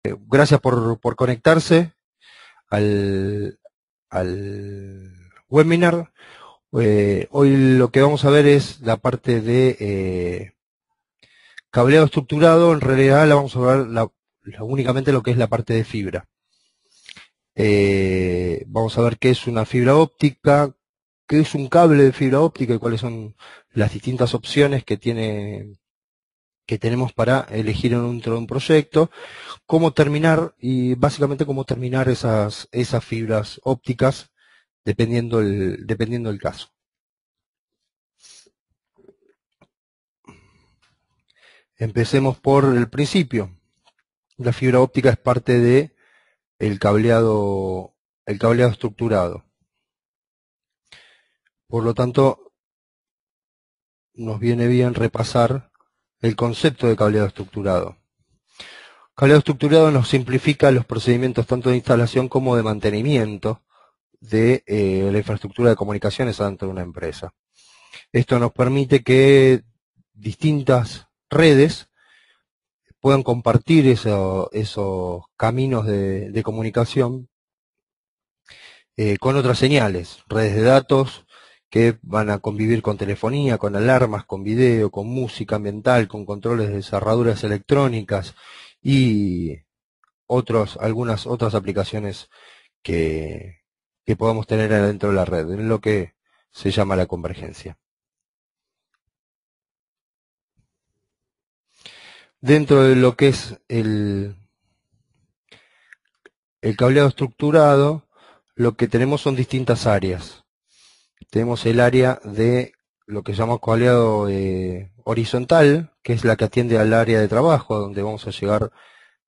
Gracias por conectarse al webinar. Hoy lo que vamos a ver es la parte de cableado estructurado. En realidad la vamos a ver únicamente lo que es la parte de fibra. Vamos a ver qué es una fibra óptica, qué es un cable de fibra óptica y cuáles son las distintas opciones que tenemos para elegir dentro de un proyecto, cómo terminar y básicamente cómo terminar esas fibras ópticas dependiendo el caso. Empecemos por el principio. La fibra óptica es parte de el cableado estructurado. Por lo tanto, nos viene bien repasar el concepto de cableado estructurado. Cableado estructurado nos simplifica los procedimientos tanto de instalación como de mantenimiento de la infraestructura de comunicaciones dentro de una empresa. Esto nos permite que distintas redes puedan compartir esos caminos de comunicación con otras señales, redes de datos que van a convivir con telefonía, con alarmas, con video, con música ambiental, con controles de cerraduras electrónicas y algunas otras aplicaciones que podamos tener dentro de la red, en lo que se llama la convergencia. Dentro de lo que es el cableado estructurado, lo que tenemos son distintas áreas. Tenemos el área de lo que llamamos cableado horizontal, que es la que atiende al área de trabajo, donde vamos a llegar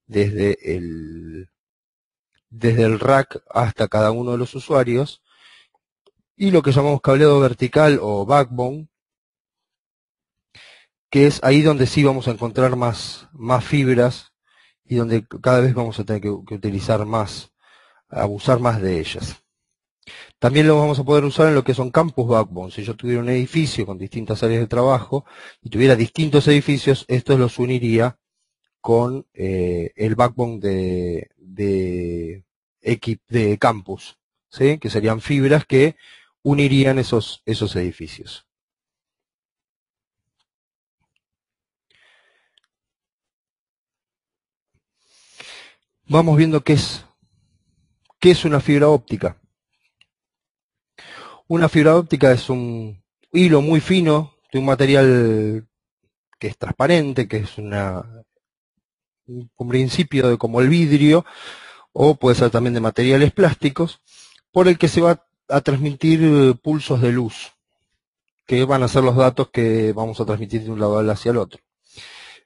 desde el rack hasta cada uno de los usuarios, y lo que llamamos cableado vertical o backbone, que es ahí donde sí vamos a encontrar más fibras y donde cada vez vamos a tener que utilizar más, abusar más de ellas. También lo vamos a poder usar en lo que son campus backbone. Si yo tuviera un edificio con distintas áreas de trabajo y tuviera distintos edificios, estos los uniría con el backbone de campus, ¿sí? Que serían fibras que unirían esos edificios. Vamos viendo qué es una fibra óptica. Una fibra óptica es un hilo muy fino de un material que es transparente, que es un principio de como el vidrio, o puede ser también de materiales plásticos, por el que se va a transmitir pulsos de luz, que van a ser los datos que vamos a transmitir de un lado hacia el otro.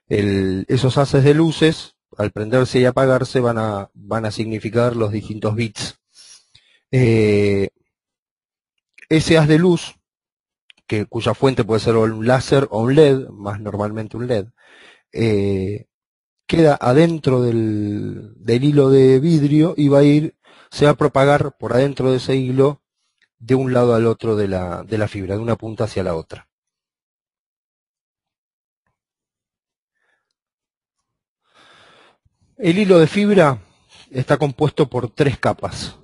Esos haces de luces, al prenderse y apagarse, van a significar los distintos bits. Ese haz de luz, cuya fuente puede ser un láser o un LED, más normalmente un LED, queda adentro del hilo de vidrio y se va a propagar por adentro de ese hilo de un lado al otro de la fibra, de una punta hacia la otra. El hilo de fibra está compuesto por 3 capas.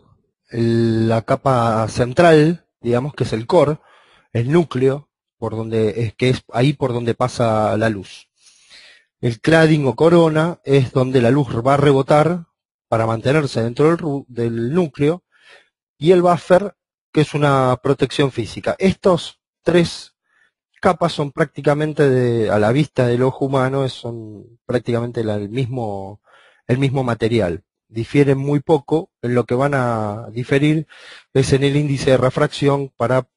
La capa central, digamos que es el core, el núcleo, que es ahí por donde pasa la luz. El cladding o corona es donde la luz va a rebotar para mantenerse dentro del núcleo, y el buffer, que es una protección física. Estos 3 capas son prácticamente, a la vista del ojo humano, son prácticamente el mismo material. Difieren muy poco. En lo que van a diferir es en el índice de refracción para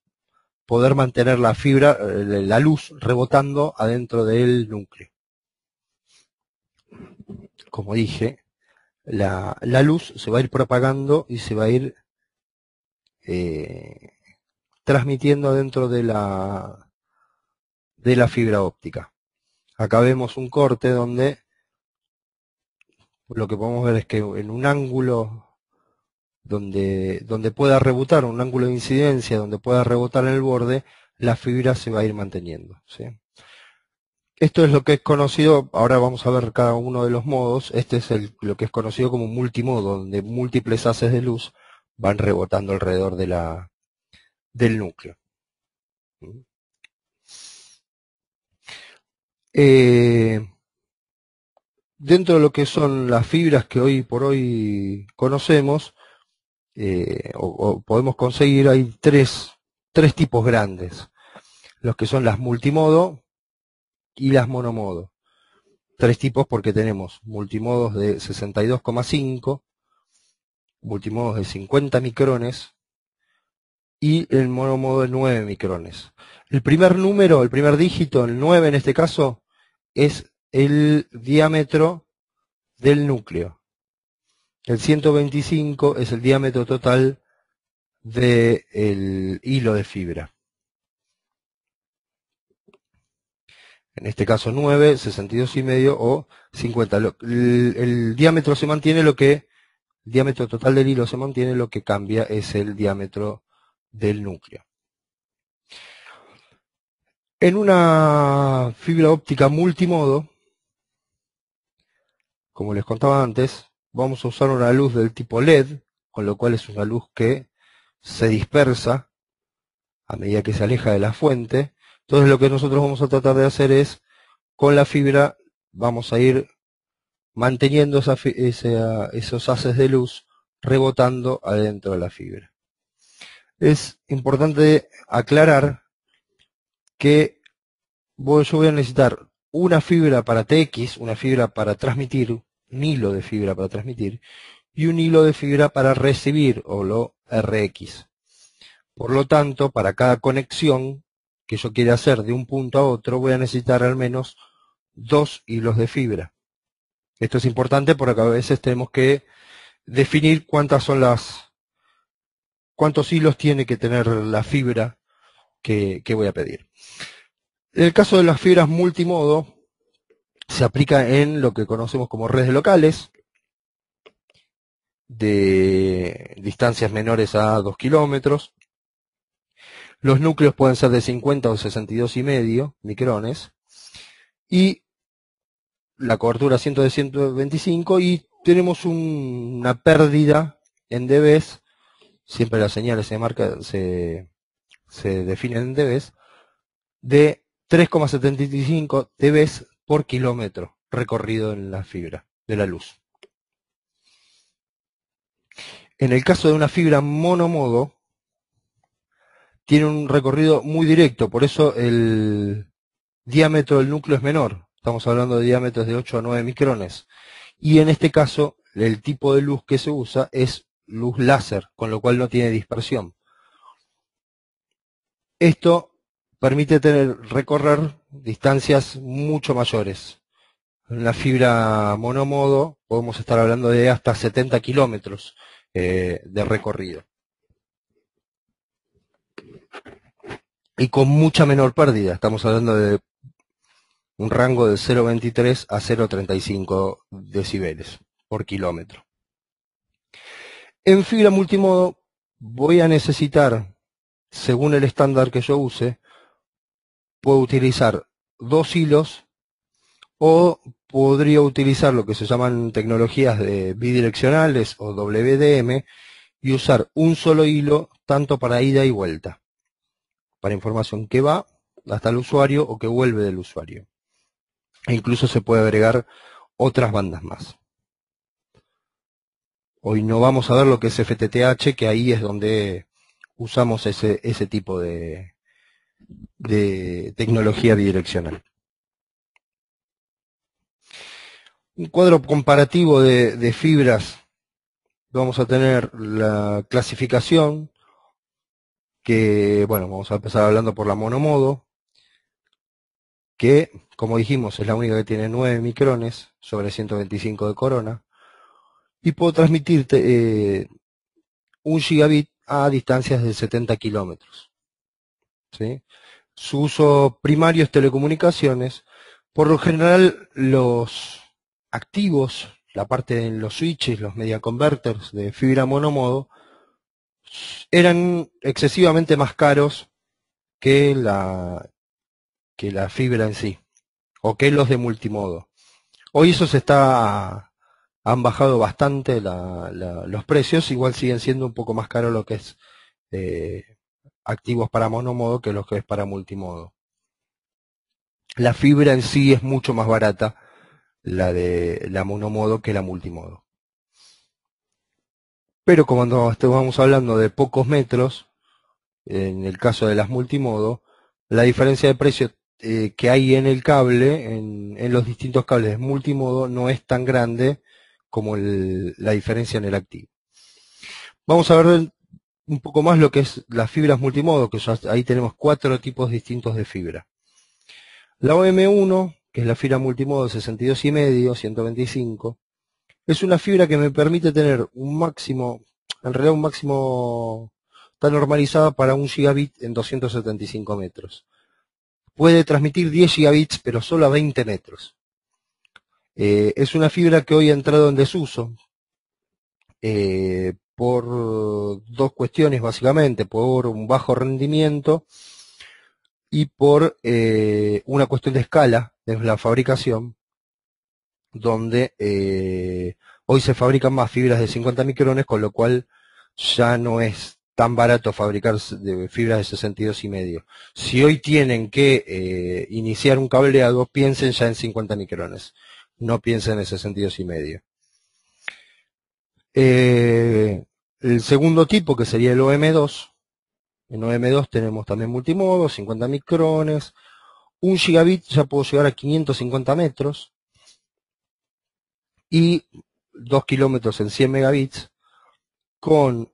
poder mantener la fibra, la luz rebotando adentro del núcleo. Como dije, la luz se va a ir propagando y se va a ir transmitiendo dentro de la fibra óptica. Acá vemos un corte donde lo que podemos ver es que en un ángulo donde pueda rebotar, un ángulo de incidencia donde pueda rebotar en el borde, la fibra se va a ir manteniendo, ¿sí? Esto es lo que es conocido, ahora vamos a ver cada uno de los modos. Este es lo que es conocido como multimodo, donde múltiples haces de luz van rebotando alrededor del núcleo. Dentro de lo que son las fibras que hoy por hoy conocemos, o podemos conseguir, hay tres tipos grandes. Los que son las multimodo y las monomodo. Tres tipos porque tenemos multimodos de 62,5, multimodos de 50 micrones y el monomodo de 9 micrones. El primer número, el primer dígito, el 9 en este caso, es el diámetro del núcleo. El 125 es el diámetro total del hilo de fibra. En este caso 9, 62,5 o 50. El diámetro se mantiene, el diámetro total del hilo se mantiene, lo que cambia es el diámetro del núcleo. En una fibra óptica multimodo, como les contaba antes, vamos a usar una luz del tipo LED, con lo cual es una luz que se dispersa a medida que se aleja de la fuente. Entonces lo que nosotros vamos a tratar de hacer es, con la fibra, vamos a ir manteniendo esos haces de luz rebotando adentro de la fibra. Es importante aclarar que yo voy a necesitar una fibra para TX, una fibra para transmitir, un hilo de fibra para transmitir, y un hilo de fibra para recibir, o lo RX. Por lo tanto, para cada conexión que yo quiera hacer de un punto a otro, voy a necesitar al menos 2 hilos de fibra. Esto es importante porque a veces tenemos que definir cuántos hilos tiene que tener la fibra que voy a pedir. En el caso de las fibras multimodo, se aplica en lo que conocemos como redes locales, de distancias menores a 2 kilómetros. Los núcleos pueden ser de 50 o 62,5 micrones. Y la cobertura 100 de 125, y tenemos una pérdida en dBs. Siempre las señales se definen en dBs, de 3,75 dBs por kilómetro recorrido en la fibra de la luz. En el caso de una fibra monomodo, tiene un recorrido muy directo, por eso el diámetro del núcleo es menor. Estamos hablando de diámetros de 8 a 9 micrones. Y en este caso, el tipo de luz que se usa es luz láser, con lo cual no tiene dispersión. Esto permite recorrer distancias mucho mayores. En la fibra monomodo podemos estar hablando de hasta 70 kilómetros de recorrido. Y con mucha menor pérdida. Estamos hablando de un rango de 0,23 a 0,35 decibeles por kilómetro. En fibra multimodo voy a necesitar, según el estándar que yo use, puedo utilizar 2 hilos, o podría utilizar lo que se llaman tecnologías de bidireccionales o WDM y usar un solo hilo tanto para ida y vuelta, para información que va hasta el usuario o que vuelve del usuario. E incluso se puede agregar otras bandas más. Hoy no vamos a ver lo que es FTTH, que ahí es donde usamos ese tipo de tecnología bidireccional. Un cuadro comparativo de fibras. Vamos a tener la clasificación, que, bueno, vamos a empezar hablando por la monomodo, que, como dijimos, es la única que tiene 9 micrones sobre 125 de corona, y puedo transmitirte 1 gigabit a distancias de 70 kilómetros. ¿Sí? Su uso primario es telecomunicaciones. Por lo general, los activos, la parte de los switches, los media converters de fibra monomodo, eran excesivamente más caros que la fibra en sí. o que los de multimodo. Hoy han bajado bastante los precios, igual siguen siendo un poco más caros lo que es activos para monomodo que los que es para multimodo. La fibra en sí es mucho más barata, la de la monomodo que la multimodo. Pero como estamos hablando de pocos metros, en el caso de las multimodo, la diferencia de precio que hay en el cable, en los distintos cables multimodo, no es tan grande como la diferencia en el activo. Vamos a ver un poco más lo que es las fibras multimodo, que ahí tenemos 4 tipos distintos de fibra. La OM1, que es la fibra multimodo 62,5, 125, es una fibra que me permite tener un máximo, en realidad un máximo, está normalizada para 1 gigabit en 275 metros. Puede transmitir 10 gigabits, pero solo a 20 metros. Es una fibra que hoy ha entrado en desuso por 2 cuestiones básicamente, por un bajo rendimiento y por una cuestión de escala de la fabricación, donde hoy se fabrican más fibras de 50 micrones, con lo cual ya no es tan barato fabricar fibras de 62,5. Si hoy tienen que iniciar un cableado, piensen ya en 50 micrones, no piensen en 62,5. El segundo tipo, que sería el OM2, en OM2 tenemos también multimodo, 50 micrones, 1 gigabit ya puedo llegar a 550 metros, y 2 kilómetros en 100 megabits, con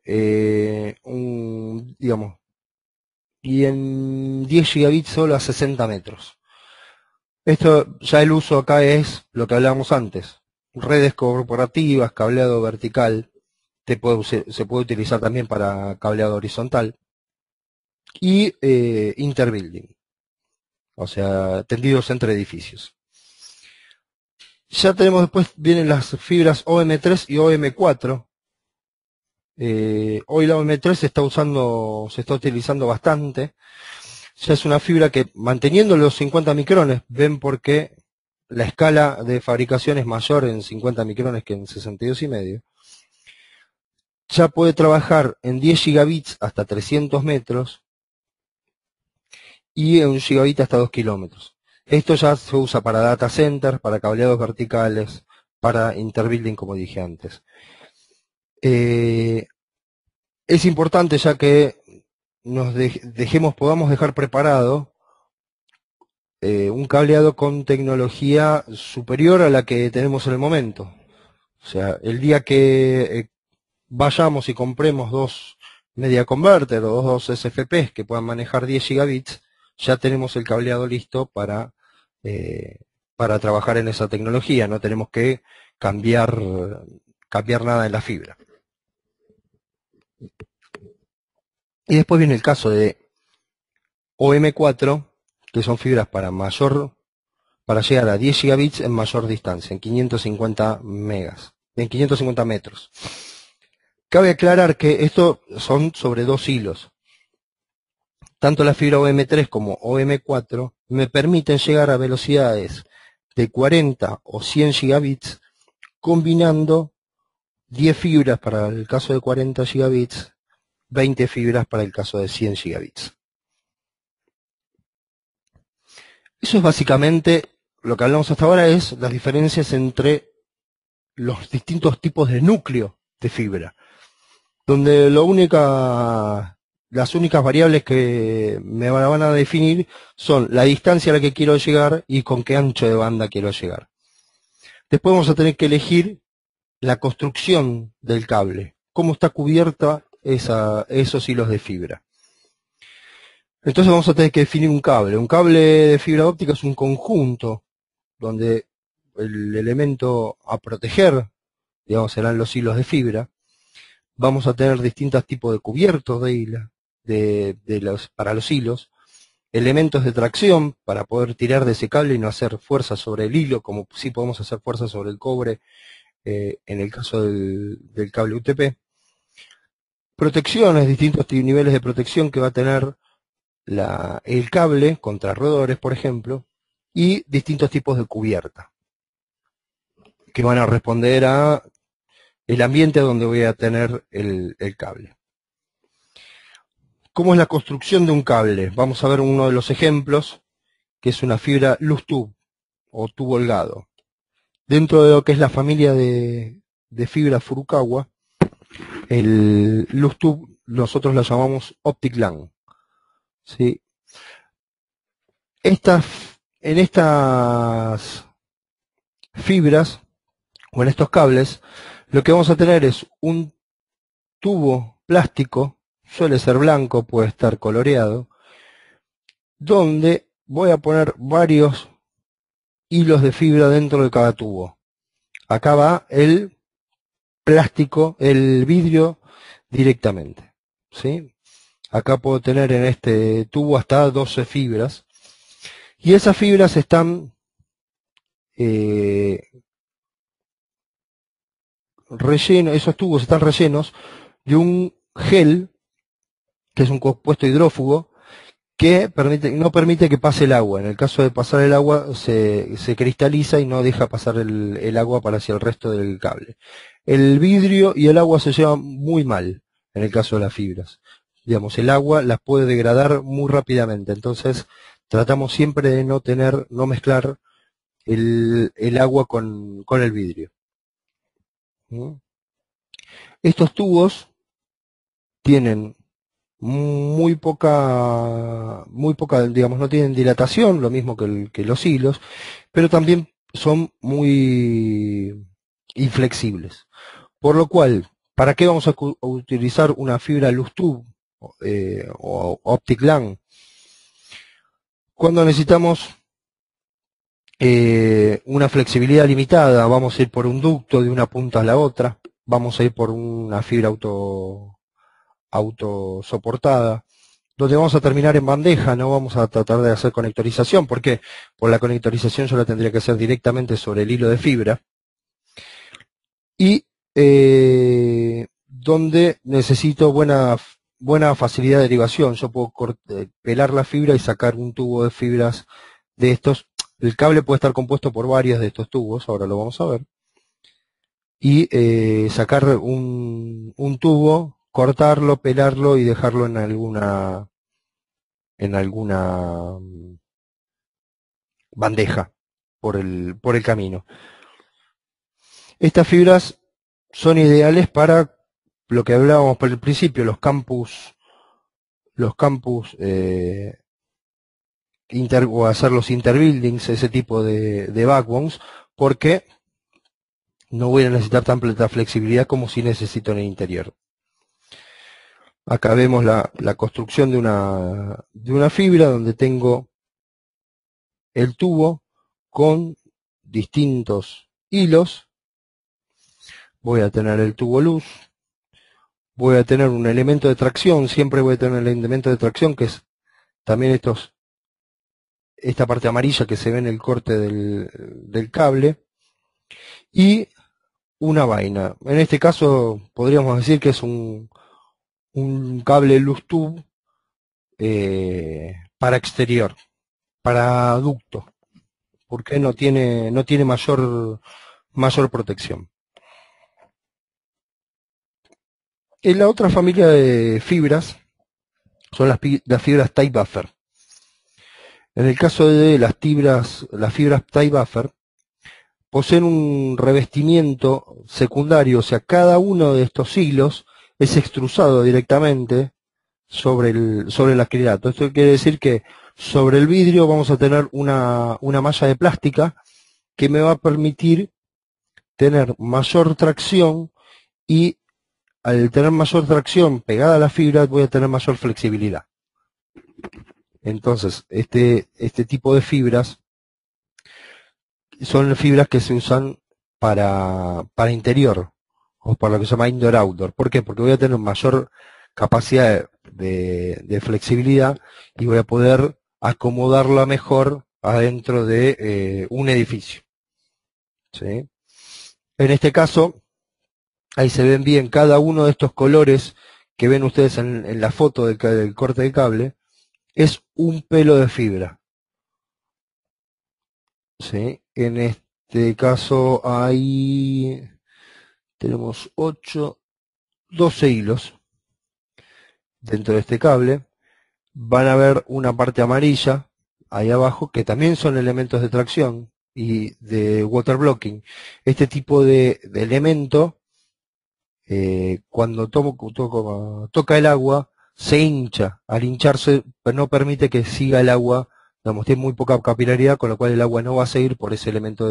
digamos, y en 10 gigabits solo a 60 metros. Esto ya el uso acá es lo que hablábamos antes, redes corporativas, cableado vertical, se puede utilizar también para cableado horizontal, y interbuilding, o sea, tendidos entre edificios. Ya tenemos después, vienen las fibras OM3 y OM4. Hoy la OM3 se está utilizando bastante. Ya es una fibra que, manteniendo los 50 micrones, ven por qué la escala de fabricación es mayor en 50 micrones que en 62,5. Ya puede trabajar en 10 gigabits hasta 300 metros y en 1 gigabit hasta 2 kilómetros. Esto ya se usa para data centers, para cableados verticales, para interbuilding, como dije antes. Es importante ya que podamos dejar preparado un cableado con tecnología superior a la que tenemos en el momento. O sea, el día que vayamos y compremos 2 media converter o 2 SFPs que puedan manejar 10 gigabits, ya tenemos el cableado listo para trabajar en esa tecnología. No tenemos que cambiar nada en la fibra. Y después viene el caso de OM4, que son fibras para llegar a 10 gigabits en mayor distancia, en 550 metros. Cabe aclarar que esto son sobre 2 hilos. Tanto la fibra OM3 como OM4 me permiten llegar a velocidades de 40 o 100 gigabits combinando 10 fibras para el caso de 40 gigabits, 20 fibras para el caso de 100 gigabits. Eso es básicamente lo que hablamos hasta ahora, es las diferencias entre los distintos tipos de núcleo de fibra, donde las únicas variables que me van a definir son la distancia a la que quiero llegar y con qué ancho de banda quiero llegar. Después vamos a tener que elegir la construcción del cable, cómo está cubierta esos hilos de fibra. Entonces vamos a tener que definir un cable. Un cable de fibra óptica es un conjunto donde el elemento a proteger, digamos, serán los hilos de fibra. Vamos a tener distintos tipos de cubiertos para los hilos, elementos de tracción para poder tirar de ese cable y no hacer fuerza sobre el hilo, como sí podemos hacer fuerza sobre el cobre en el caso del cable UTP. Protecciones, distintos niveles de protección que va a tener el cable contra roedores, por ejemplo, y distintos tipos de cubierta que van a responder a el ambiente donde voy a tener el cable. ¿Cómo es la construcción de un cable? Vamos a ver uno de los ejemplos, que es una fibra loose tube o tubo holgado. Dentro de lo que es la familia de fibra Furukawa, el loose tube nosotros la llamamos optic LAN. ¿Sí? En estas fibras o en estos cables, lo que vamos a tener es un tubo plástico, suele ser blanco, puede estar coloreado, donde voy a poner varios hilos de fibra dentro de cada tubo. Acá va el plástico, el vidrio directamente, ¿sí? Acá puedo tener en este tubo hasta 12 fibras. Y esas fibras están esos tubos están rellenos de un gel, que es un compuesto hidrófugo, que no permite que pase el agua. En el caso de pasar el agua, se cristaliza y no deja pasar el agua para hacia el resto del cable. El vidrio y el agua se llevan muy mal en el caso de las fibras. Digamos, el agua las puede degradar muy rápidamente. Entonces, tratamos siempre de no mezclar el agua con el vidrio. ¿Mm? Estos tubos tienen muy poca, digamos, no tienen dilatación, lo mismo que los hilos, pero también son muy inflexibles. Por lo cual, ¿para qué vamos a utilizar una fibra loose tube o optic LAN? Cuando necesitamos una flexibilidad limitada, vamos a ir por un ducto de una punta a la otra, vamos a ir por una fibra autosoportada, donde vamos a terminar en bandeja, no vamos a tratar de hacer conectorización, porque por la conectorización yo la tendría que hacer directamente sobre el hilo de fibra, y donde necesito buena facilidad de derivación. Yo puedo pelar la fibra y sacar un tubo de fibras de estos. El cable puede estar compuesto por varios de estos tubos, ahora lo vamos a ver, y sacar un tubo, cortarlo, pelarlo y dejarlo en alguna bandeja por el camino. Estas fibras son ideales para lo que hablábamos por el principio, los campus o hacer los interbuildings, ese tipo de backbones, porque no voy a necesitar tanta flexibilidad como si necesito en el interior. Acá vemos la construcción de una fibra donde tengo el tubo con distintos hilos. Voy a tener el tubo luz, voy a tener un elemento de tracción, siempre voy a tener el elemento de tracción, que es también esta parte amarilla que se ve en el corte del cable, y una vaina. En este caso podríamos decir que es un cable loose tube para exterior, para ducto, porque no tiene mayor protección. En la otra familia de fibras son las fibras tie buffer. En el caso de las fibras tie buffer poseen un revestimiento secundario, o sea, cada uno de estos hilos es extrusado directamente sobre el acrilato. Esto quiere decir que sobre el vidrio vamos a tener una malla de plástica que me va a permitir tener mayor tracción, y al tener mayor tracción pegada a la fibra voy a tener mayor flexibilidad. Entonces, este tipo de fibras son fibras que se usan para interior, o para lo que se llama indoor-outdoor. ¿Por qué? Porque voy a tener mayor capacidad de flexibilidad y voy a poder acomodarla mejor adentro de un edificio. ¿Sí? En este caso, ahí se ven bien cada uno de estos colores que ven ustedes en la foto del corte de cable, es un pelo de fibra. ¿sí? En este caso tenemos 12 hilos dentro de este cable. Van a ver una parte amarilla ahí abajo que también son elementos de tracción y de water blocking. Este tipo de elemento, cuando toca el agua, se hincha. Al hincharse no permite que siga el agua, digamos, tiene muy poca capilaridad, con lo cual el agua no va a seguir por ese elemento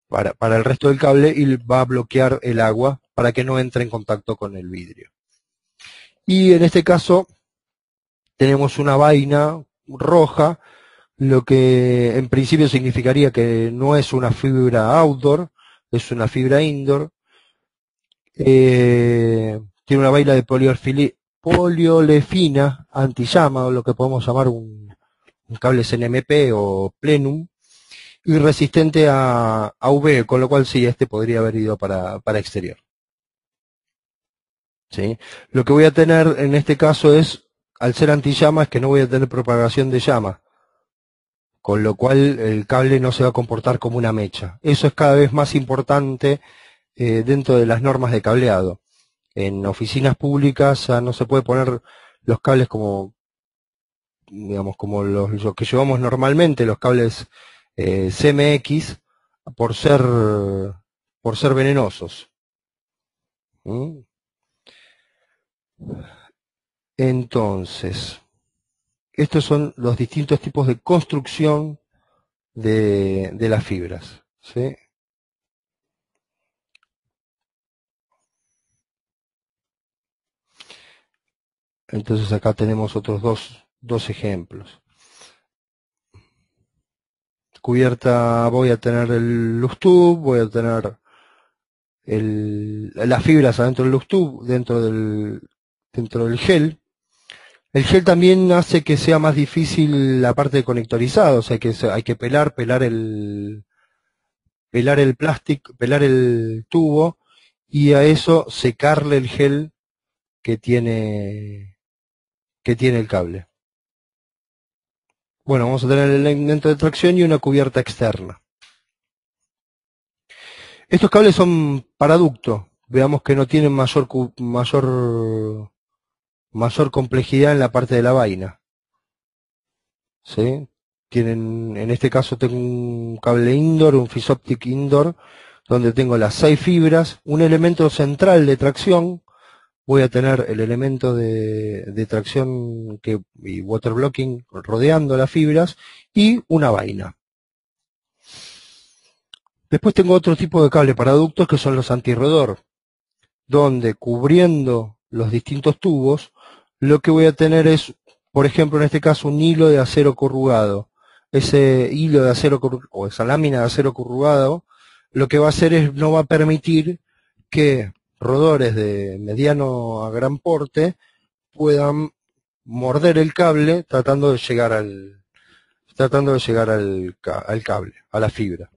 para el resto del cable y va a bloquear el agua para que no entre en contacto con el vidrio. Y en este caso tenemos una vaina roja, lo que en principio significaría que no es una fibra outdoor, es una fibra indoor. Tiene una vaina de poliolefina antillama, o lo que podemos llamar un cable CNMP o plenum, y resistente a UV, con lo cual sí, este podría haber ido para exterior. ¿Sí? Lo que voy a tener en este caso es, al ser antillama, es que no voy a tener propagación de llama, con lo cual el cable no se va a comportar como una mecha. Eso es cada vez más importante dentro de las normas de cableado. En oficinas públicas ya no se puede poner los cables como, digamos, como los que llevamos normalmente, los cables CMX, por ser, por ser venenosos. ¿Mm? Entonces, estos son los distintos tipos de construcción de las fibras, ¿sí? Entonces acá tenemos otros dos ejemplos. Cubierta voy a tener el loose tube, voy a tener las fibras adentro del loose tube, dentro del gel. El gel también hace que sea más difícil la parte de conectorizado, o sea que hay que pelar el plástico, pelar el tubo y a eso secarle el gel que tiene el cable. Bueno, vamos a tener el elemento de tracción y una cubierta externa. Estos cables son para ducto. Veamos que no tienen mayor complejidad en la parte de la vaina. ¿Sí? En este caso tengo un cable indoor, un Fisoptic indoor, donde tengo las 6 fibras, un elemento central de tracción. Voy a tener el elemento de tracción y water blocking rodeando las fibras y una vaina. Después tengo otro tipo de cable para ductos que son los antirrotor, donde cubriendo los distintos tubos, lo que voy a tener es, por ejemplo, en este caso, un hilo de acero corrugado. Ese hilo de acero o esa lámina de acero corrugado, lo que va a hacer es, no va a permitir que rodores de mediano a gran porte puedan morder el cable tratando de llegar al cable, a la fibra.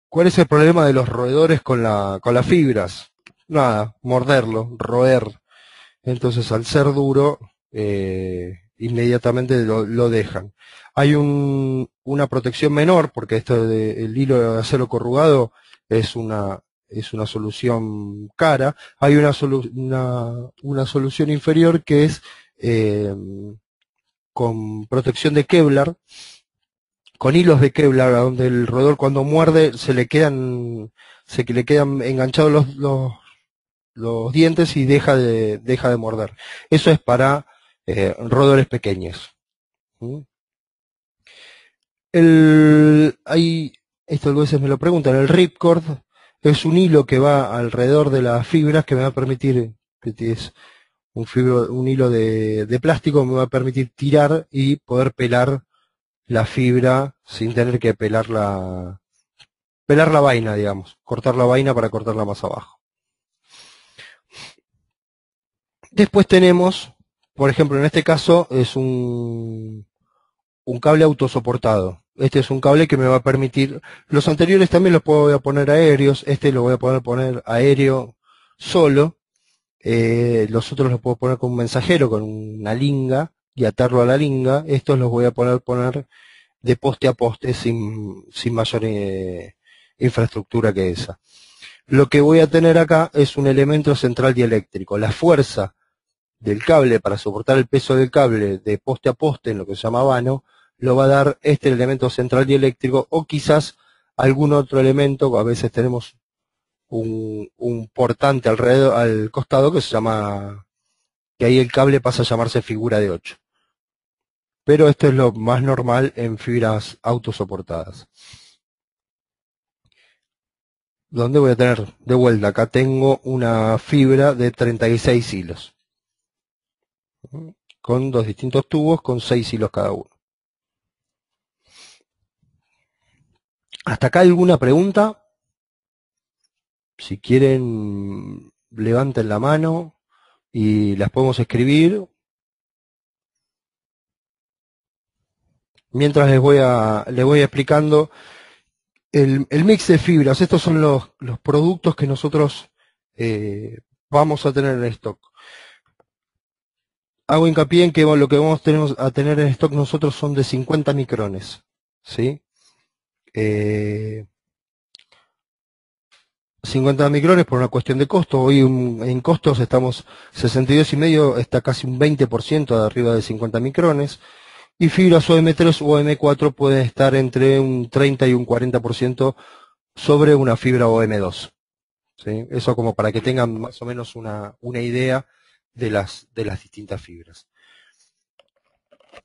¿Cuál es el problema de los roedores con las fibras? Nada, morderlo, roer. Entonces, al ser duro, inmediatamente lo dejan. Hay una protección menor, porque el hilo de acero corrugado es una solución cara. Hay una solución inferior que es con protección de Kevlar, con hilos de Kevlar, donde el roedor cuando muerde se le quedan enganchados los dientes y deja de morder. Eso es para roedores pequeños. ¿Mm? Esto a veces me lo preguntan, el ripcord es un hilo que va alrededor de las fibras que me va a permitir, que es un hilo de plástico, me va a permitir tirar y poder pelar la fibra sin tener que pelar la vaina, digamos, cortar la vaina para cortarla más abajo. Después tenemos, por ejemplo, en este caso es un cable autosoportado. Este es un cable que me va a permitir, los anteriores también los voy a poner aéreos, este lo voy a poner aéreo solo, los otros los puedo poner con un mensajero, con una linga, y atarlo a la linga. Estos los voy a poner de poste a poste sin mayor infraestructura que esa. Lo que voy a tener acá es un elemento central dieléctrico. La fuerza del cable para soportar el peso del cable de poste a poste, en lo que se llama vano, lo va a dar este elemento central dieléctrico, o quizás algún otro elemento. A veces tenemos un portante alrededor, al costado, que se llama, que ahí el cable pasa a llamarse figura de 8. Pero esto es lo más normal en fibras autosoportadas. ¿Dónde voy a tener? De vuelta, acá tengo una fibra de 36 hilos. Con dos distintos tubos, con 6 hilos cada uno. ¿Hasta acá alguna pregunta? Si quieren, levanten la mano y las podemos escribir. Mientras les voy explicando el mix de fibras. Estos son los productos que nosotros vamos a tener en stock. Hago hincapié en que lo que vamos a tener en stock nosotros son de 50 micrones, ¿sí? 50 micrones por una cuestión de costo. Hoy en costos estamos 62,5, está casi un 20% de arriba de 50 micrones. Y fibras OM3 o OM4 pueden estar entre un 30 y un 40% sobre una fibra OM2. ¿Sí? Eso como para que tengan más o menos una idea de las distintas fibras.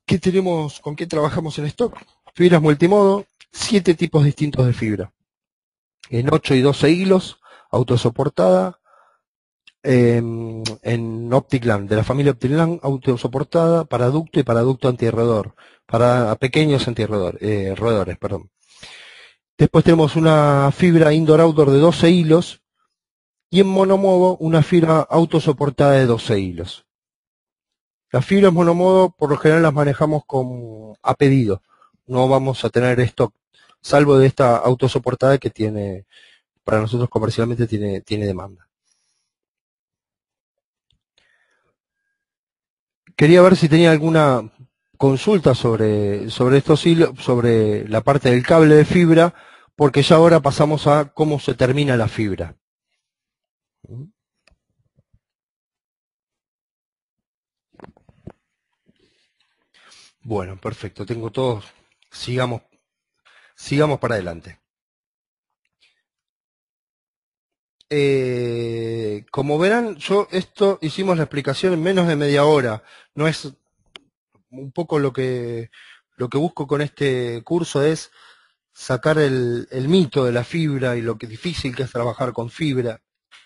¿Qué tenemos, con qué trabajamos en stock? Fibras multimodo, 7 tipos distintos de fibra. En 8 y 12 hilos, autosoportada, en OpticLAN, de la familia OpticLAN, autosoportada, para ducto y para ducto antirroedor, para pequeños roedores, perdón. Después tenemos una fibra indoor-outdoor de 12 hilos, y en monomodo una fibra autosoportada de 12 hilos. Las fibras monomodo por lo general las manejamos a pedido, no vamos a tener stock, salvo de esta autosoportada que tiene, para nosotros comercialmente tiene demanda. Quería ver si tenía alguna consulta sobre estos hilos, sobre la parte del cable de fibra, porque ya ahora pasamos a cómo se termina la fibra. Bueno, perfecto, tengo todos. Sigamos para adelante. Como verán, hicimos la explicación en menos de media hora. No es un poco lo que busco con este curso, es sacar el mito de la fibra y lo que difícil que es trabajar con fibra.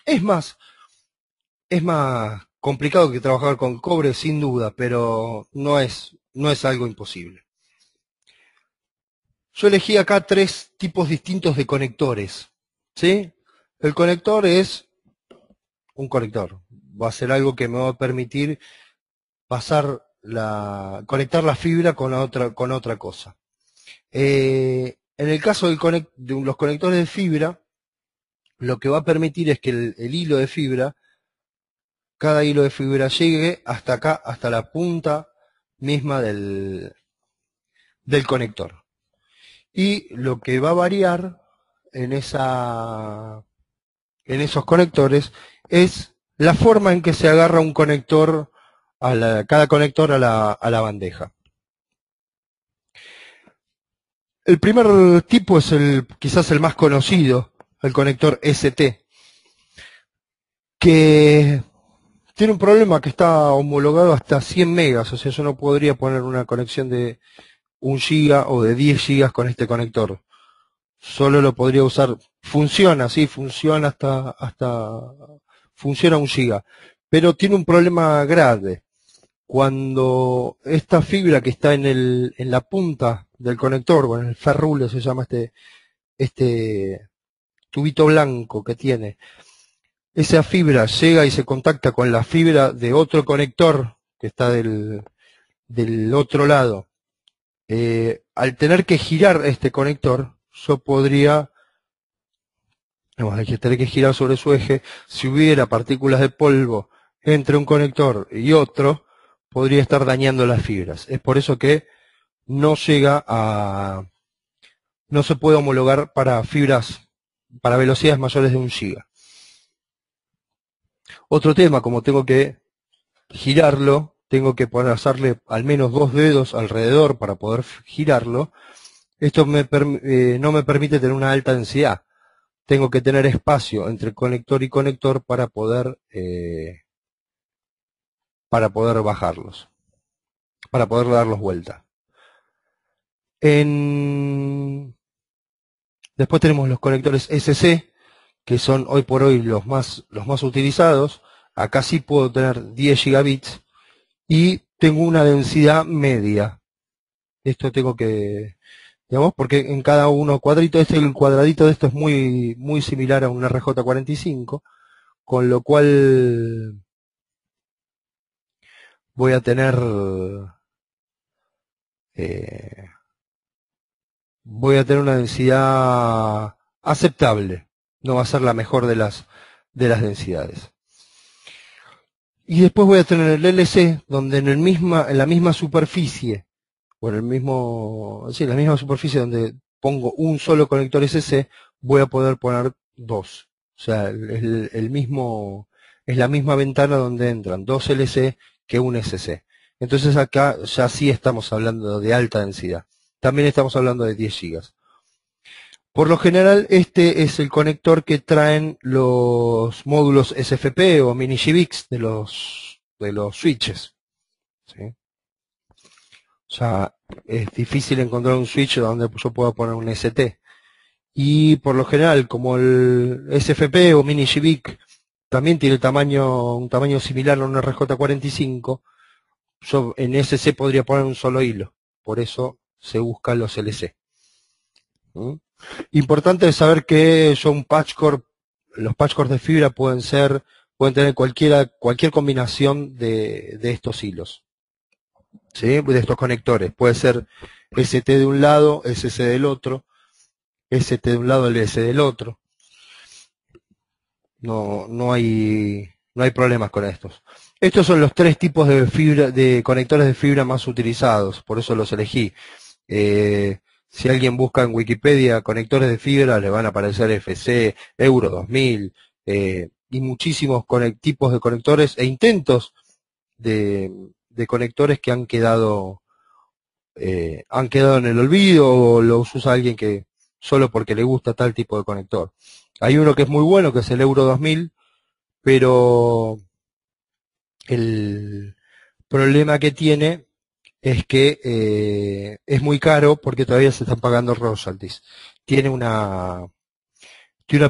Es más complicado que trabajar con cobre, sin duda, pero no es algo imposible. Yo elegí acá 3 tipos distintos de conectores, ¿sí? El conector es un conector. Va a ser algo que me va a permitir conectar la fibra con otra cosa. En el caso de los conectores de fibra, lo que va a permitir es que el hilo de fibra, cada hilo de fibra llegue hasta acá, hasta la punta misma del conector. Y lo que va a variar en esos conectores es la forma en que se agarra un conector, cada conector a la bandeja. El primer tipo es quizás el más conocido, el conector ST, que tiene un problema que está homologado hasta 100 megas, o sea, yo no podría poner una conexión de 1 giga o de 10 gigas con este conector. Solo lo podría usar, funciona, sí, funciona funciona 1 giga, pero tiene un problema grave. Cuando esta fibra que está en la punta del conector, bueno, el ferrule se llama este tubito blanco que tiene, esa fibra llega y se contacta con la fibra de otro conector que está del otro lado. Al tener que girar este conector, yo podría, tener que girar sobre su eje. Si hubiera partículas de polvo entre un conector y otro, podría estar dañando las fibras. Es por eso que no se puede homologar para fibras, para velocidades mayores de 1 giga. Otro tema, como tengo que girarlo, tengo que pasarle al menos 2 dedos alrededor para poder girarlo. Esto no me permite tener una alta densidad. Tengo que tener espacio entre conector y conector para poder bajarlos, para poder darlos vuelta. Después tenemos los conectores SC, que son hoy por hoy los más utilizados. Acá sí puedo tener 10 gigabits y tengo una densidad media. Esto tengo que, digamos, porque en cada uno cuadrito, el cuadradito de esto es muy similar a un RJ45, con lo cual voy a tener una densidad aceptable. No va a ser la mejor de las densidades. Y después voy a tener el LC, donde en la misma superficie, o en la misma superficie donde pongo un solo conector SC, voy a poder poner 2. O sea, es la misma ventana donde entran 2 LC que un SC. Entonces acá ya sí estamos hablando de alta densidad. También estamos hablando de 10 gigas. Por lo general, este es el conector que traen los módulos SFP o mini GBICs de los switches, ¿sí? O sea, es difícil encontrar un switch donde yo pueda poner un ST. Y por lo general, como el SFP o mini GBIC también tiene un tamaño similar a un RJ45, yo en SC podría poner un solo hilo. Por eso se buscan los LC. ¿Mm? Importante es saber que los patch core de fibra pueden tener cualquier combinación de estos hilos, ¿sí? De estos conectores. Puede ser ST de un lado, SC del otro, ST de un lado, LS del otro. No hay problemas con estos. Estos son los 3 tipos de conectores de fibra más utilizados, por eso los elegí. Si alguien busca en Wikipedia conectores de fibra, le van a aparecer FC, Euro 2000, y muchísimos tipos de conectores e intentos de conectores que han quedado en el olvido, o los usa alguien que solo porque le gusta tal tipo de conector. Hay uno que es muy bueno, que es el Euro 2000, pero el problema que tiene es que es muy caro porque todavía se están pagando royalties. Tiene una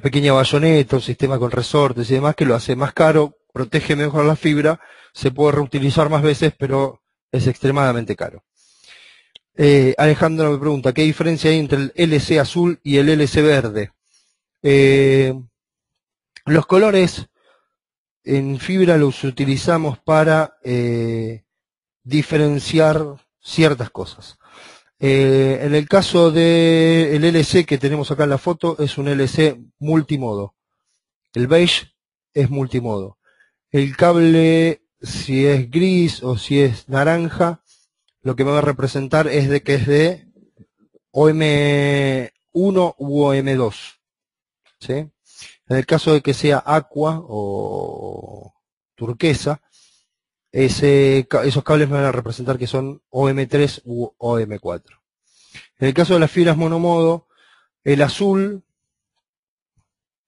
pequeña bayoneta, un sistema con resortes y demás que lo hace más caro, protege mejor la fibra, se puede reutilizar más veces, pero es extremadamente caro. Alejandro me pregunta, ¿qué diferencia hay entre el LC azul y el LC verde? Los colores en fibra los utilizamos para diferenciar ciertas cosas. En el caso del LC que tenemos acá en la foto, es un LC multimodo. El beige es multimodo. El cable, si es gris o si es naranja, lo que me va a representar es que es de OM1 u OM2. ¿Sí? En el caso de que sea aqua o turquesa, esos cables me van a representar que son OM3 u OM4. En el caso de las fibras monomodo, el azul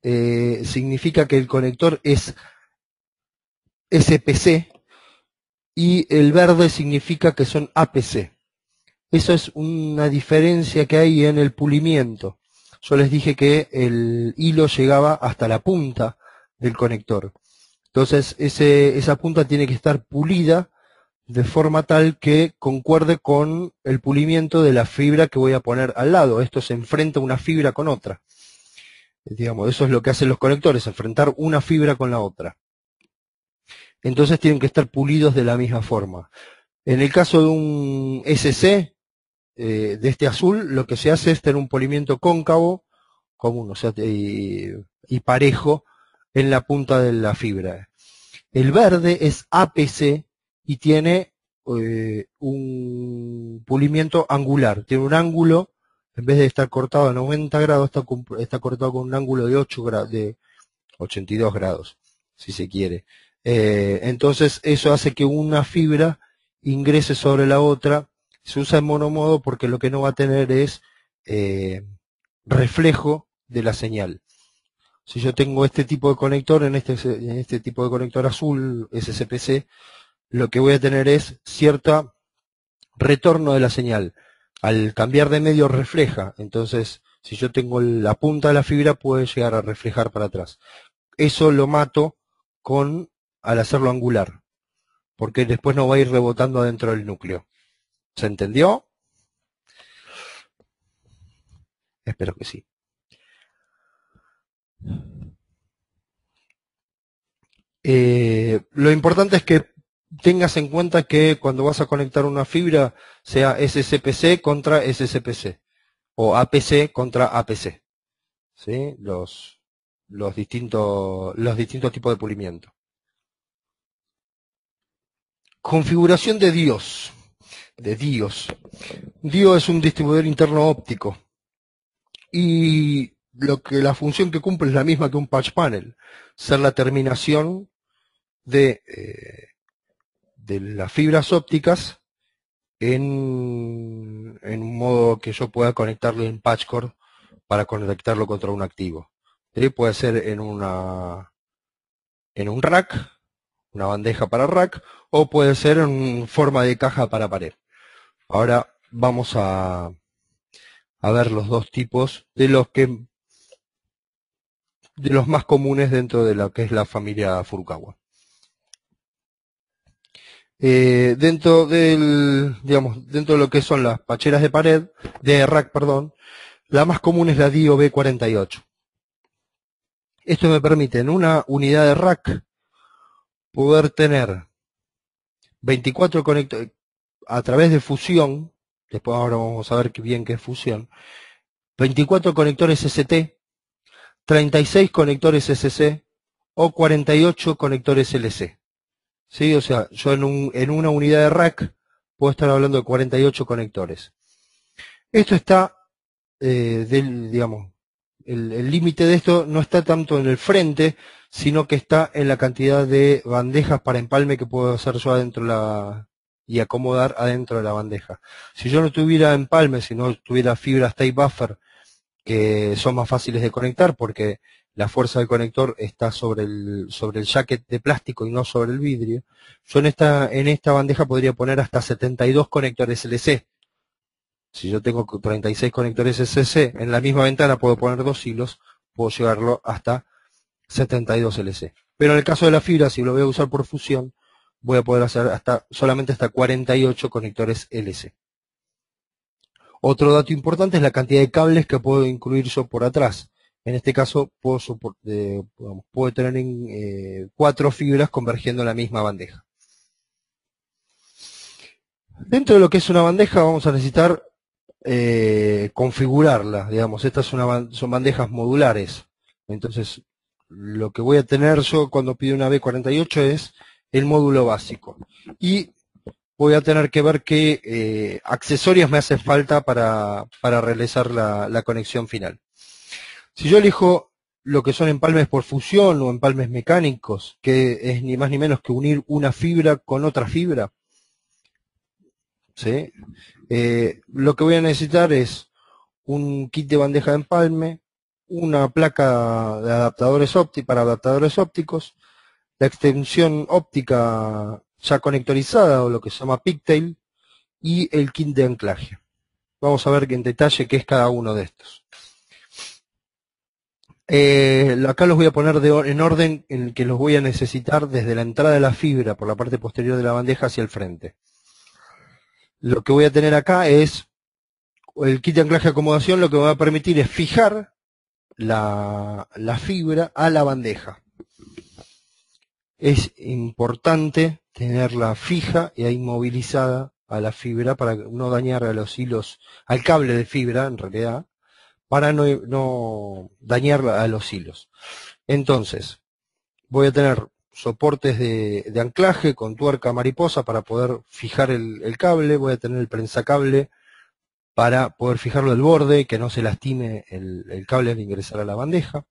significa que el conector es SPC y el verde significa que son APC. Eso es una diferencia que hay en el pulimiento. Yo les dije que el hilo llegaba hasta la punta del conector. Entonces esa punta tiene que estar pulida de forma tal que concuerde con el pulimiento de la fibra que voy a poner al lado. Esto se enfrenta una fibra con otra. Digamos, eso es lo que hacen los conectores, enfrentar una fibra con la otra. Entonces tienen que estar pulidos de la misma forma. En el caso de un SC, de este azul, lo que se hace es tener un polimiento cóncavo, común, o sea, y parejo en la punta de la fibra. El verde es APC y tiene un pulimiento angular. Tiene un ángulo, en vez de estar cortado a 90 grados, está cortado con un ángulo de 8 grados, de 82 grados, si se quiere. Entonces eso hace que una fibra ingrese sobre la otra. Se usa en monomodo porque lo que no va a tener es reflejo de la señal. Si yo tengo este tipo de conector, en este tipo de conector azul, SCPC, lo que voy a tener es cierto retorno de la señal. Al cambiar de medio refleja, entonces si yo tengo la punta de la fibra puede llegar a reflejar para atrás. Eso lo mato al hacerlo angular, porque después no va a ir rebotando adentro del núcleo. ¿Se entendió? Espero que sí. Lo importante es que tengas en cuenta que cuando vas a conectar una fibra sea SCPC contra SCPC o APC contra APC, ¿sí? Los distintos tipos de pulimiento. Configuración de DIOS. DIOS es un distribuidor interno óptico y la función que cumple es la misma que un patch panel, ser la terminación de las fibras ópticas en un modo que yo pueda conectarlo en patchcord para conectarlo contra un activo. ¿Sí? Puede ser en un rack, una bandeja para rack, o puede ser en forma de caja para pared. Ahora vamos a ver los dos tipos de los más comunes dentro de lo que es la familia Furukawa. Dentro de lo que son las pacheras de rack, la más común es la DIO B48. Esto me permite en una unidad de rack poder tener 24 conectores a través de fusión. Después ahora vamos a ver bien qué es fusión. 24 conectores ST, 36 conectores SC o 48 conectores LC. ¿Sí? O sea, yo en una unidad de rack puedo estar hablando de 48 conectores. Esto está, el límite de esto no está tanto en el frente, sino que está en la cantidad de bandejas para empalme que puedo hacer yo adentro y acomodar adentro de la bandeja. Si yo no tuviera empalme, si no tuviera fibras tape buffer, que son más fáciles de conectar porque la fuerza del conector está sobre el jacket de plástico y no sobre el vidrio, yo en esta bandeja podría poner hasta 72 conectores LC. Si yo tengo 36 conectores SC, en la misma ventana puedo poner 2 hilos, puedo llevarlo hasta 72 LC. Pero en el caso de la fibra, si lo voy a usar por fusión, voy a poder hacer solamente hasta 48 conectores LC. Otro dato importante es la cantidad de cables que puedo incluir yo por atrás. En este caso puedo tener 4 fibras convergiendo en la misma bandeja. Dentro de lo que es una bandeja vamos a necesitar configurarla. Estas son bandejas modulares. Entonces, lo que voy a tener yo cuando pido una B48 es el módulo básico. Y voy a tener que ver qué accesorios me hace falta para realizar la conexión final. Si yo elijo lo que son empalmes por fusión o empalmes mecánicos, que es ni más ni menos que unir una fibra con otra fibra, ¿sí? Lo que voy a necesitar es un kit de bandeja de empalme, una placa de adaptadores para adaptadores ópticos, la extensión óptica ya conectorizada o lo que se llama pigtail y el kit de anclaje. Vamos a ver en detalle qué es cada uno de estos. Acá los voy a poner en orden en el que los voy a necesitar desde la entrada de la fibra por la parte posterior de la bandeja hacia el frente. Lo que voy a tener acá es el kit de anclaje de acomodación. Lo que me va a permitir es fijar la fibra a la bandeja. Es importante tenerla fija y inmovilizada a la fibra para no dañar a los hilos, al cable de fibra en realidad, para no dañar a los hilos. Entonces, voy a tener soportes de anclaje con tuerca mariposa para poder fijar el cable. Voy a tener el prensacable para poder fijarlo del borde, que no se lastime el cable al ingresar a la bandeja.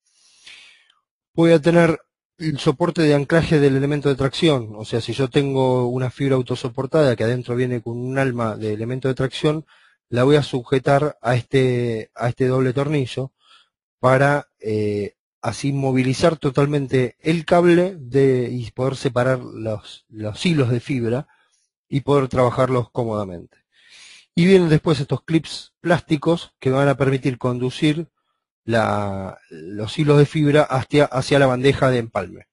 Voy a tener el soporte de anclaje del elemento de tracción, o sea, si yo tengo una fibra autosoportada que adentro viene con un alma de elemento de tracción, la voy a sujetar a este doble tornillo para así movilizar totalmente el cable y poder separar los hilos de fibra y poder trabajarlos cómodamente. Y vienen después estos clips plásticos que me van a permitir conducir los hilos de fibra hacia la bandeja de empalme.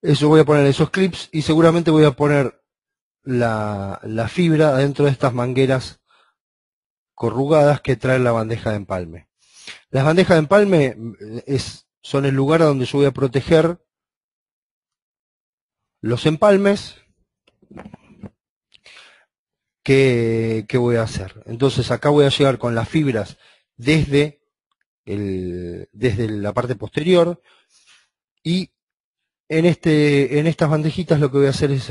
Eso voy a poner esos clips y seguramente voy a poner la fibra dentro de estas mangueras corrugadas que trae la bandeja de empalme. Las bandejas de empalme son el lugar donde yo voy a proteger los empalmes que voy a hacer. Entonces acá voy a llegar con las fibras desde la parte posterior y en estas bandejitas lo que voy a hacer es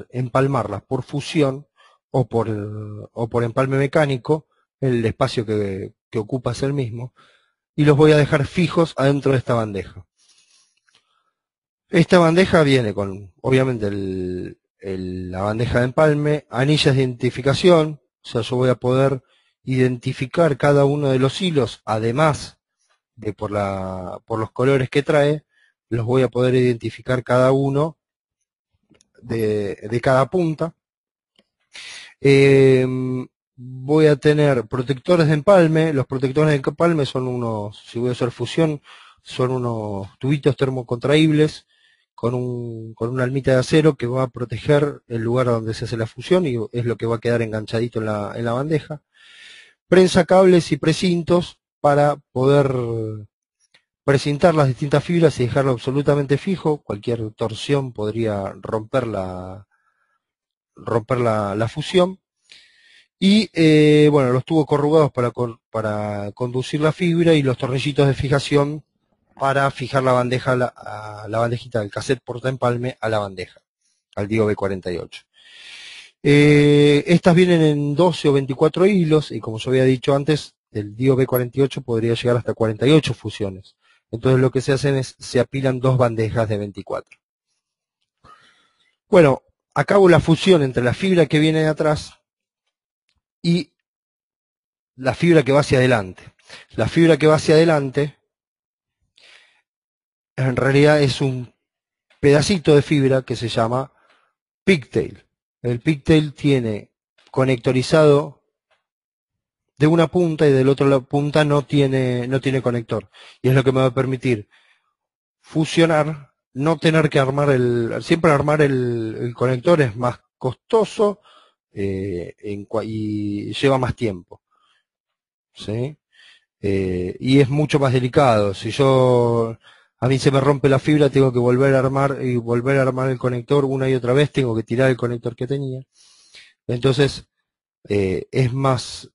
empalmarlas por fusión o por empalme mecánico. El espacio que ocupa es el mismo y los voy a dejar fijos adentro de esta bandeja. Esta bandeja viene con, obviamente, la bandeja de empalme, anillas de identificación, o sea, yo voy a poder identificar cada uno de los hilos, además de por los colores que trae, los voy a poder identificar cada uno de cada punta. Voy a tener protectores de empalme. Los protectores de empalme son si voy a hacer fusión, son unos tubitos termocontraíbles con una almita de acero que va a proteger el lugar donde se hace la fusión y es lo que va a quedar enganchadito en la bandeja. Prensa cables y precintos para poder precintar las distintas fibras y dejarlo absolutamente fijo. Cualquier torsión podría romper la fusión. Y bueno, los tubos corrugados para conducir la fibra y los tornillitos de fijación para fijar la bandeja, la bandejita del cassette portaempalme a la bandeja, al DIO B48. Estas vienen en 12 o 24 hilos y como yo había dicho antes, el DIO B48 podría llegar hasta 48 fusiones. Entonces lo que se hacen es, se apilan dos bandejas de 24. Bueno, acabo la fusión entre la fibra que viene de atrás y la fibra que va hacia adelante. La fibra que va hacia adelante en realidad es un pedacito de fibra que se llama pigtail. El pigtail tiene conectorizado de una punta y del otro punta no tiene conector. Y es lo que me va a permitir fusionar, no tener que siempre armar el conector es más costoso y lleva más tiempo. ¿Sí? Y es mucho más delicado. Si a mí se me rompe la fibra, tengo que volver a armar el conector una y otra vez, tengo que tirar el conector que tenía. Entonces es más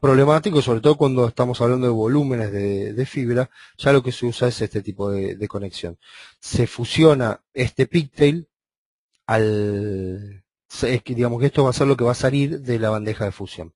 problemático, sobre todo cuando estamos hablando de volúmenes de fibra. Ya lo que se usa es este tipo de conexión. Se fusiona este pigtail digamos que esto va a ser lo que va a salir de la bandeja de fusión.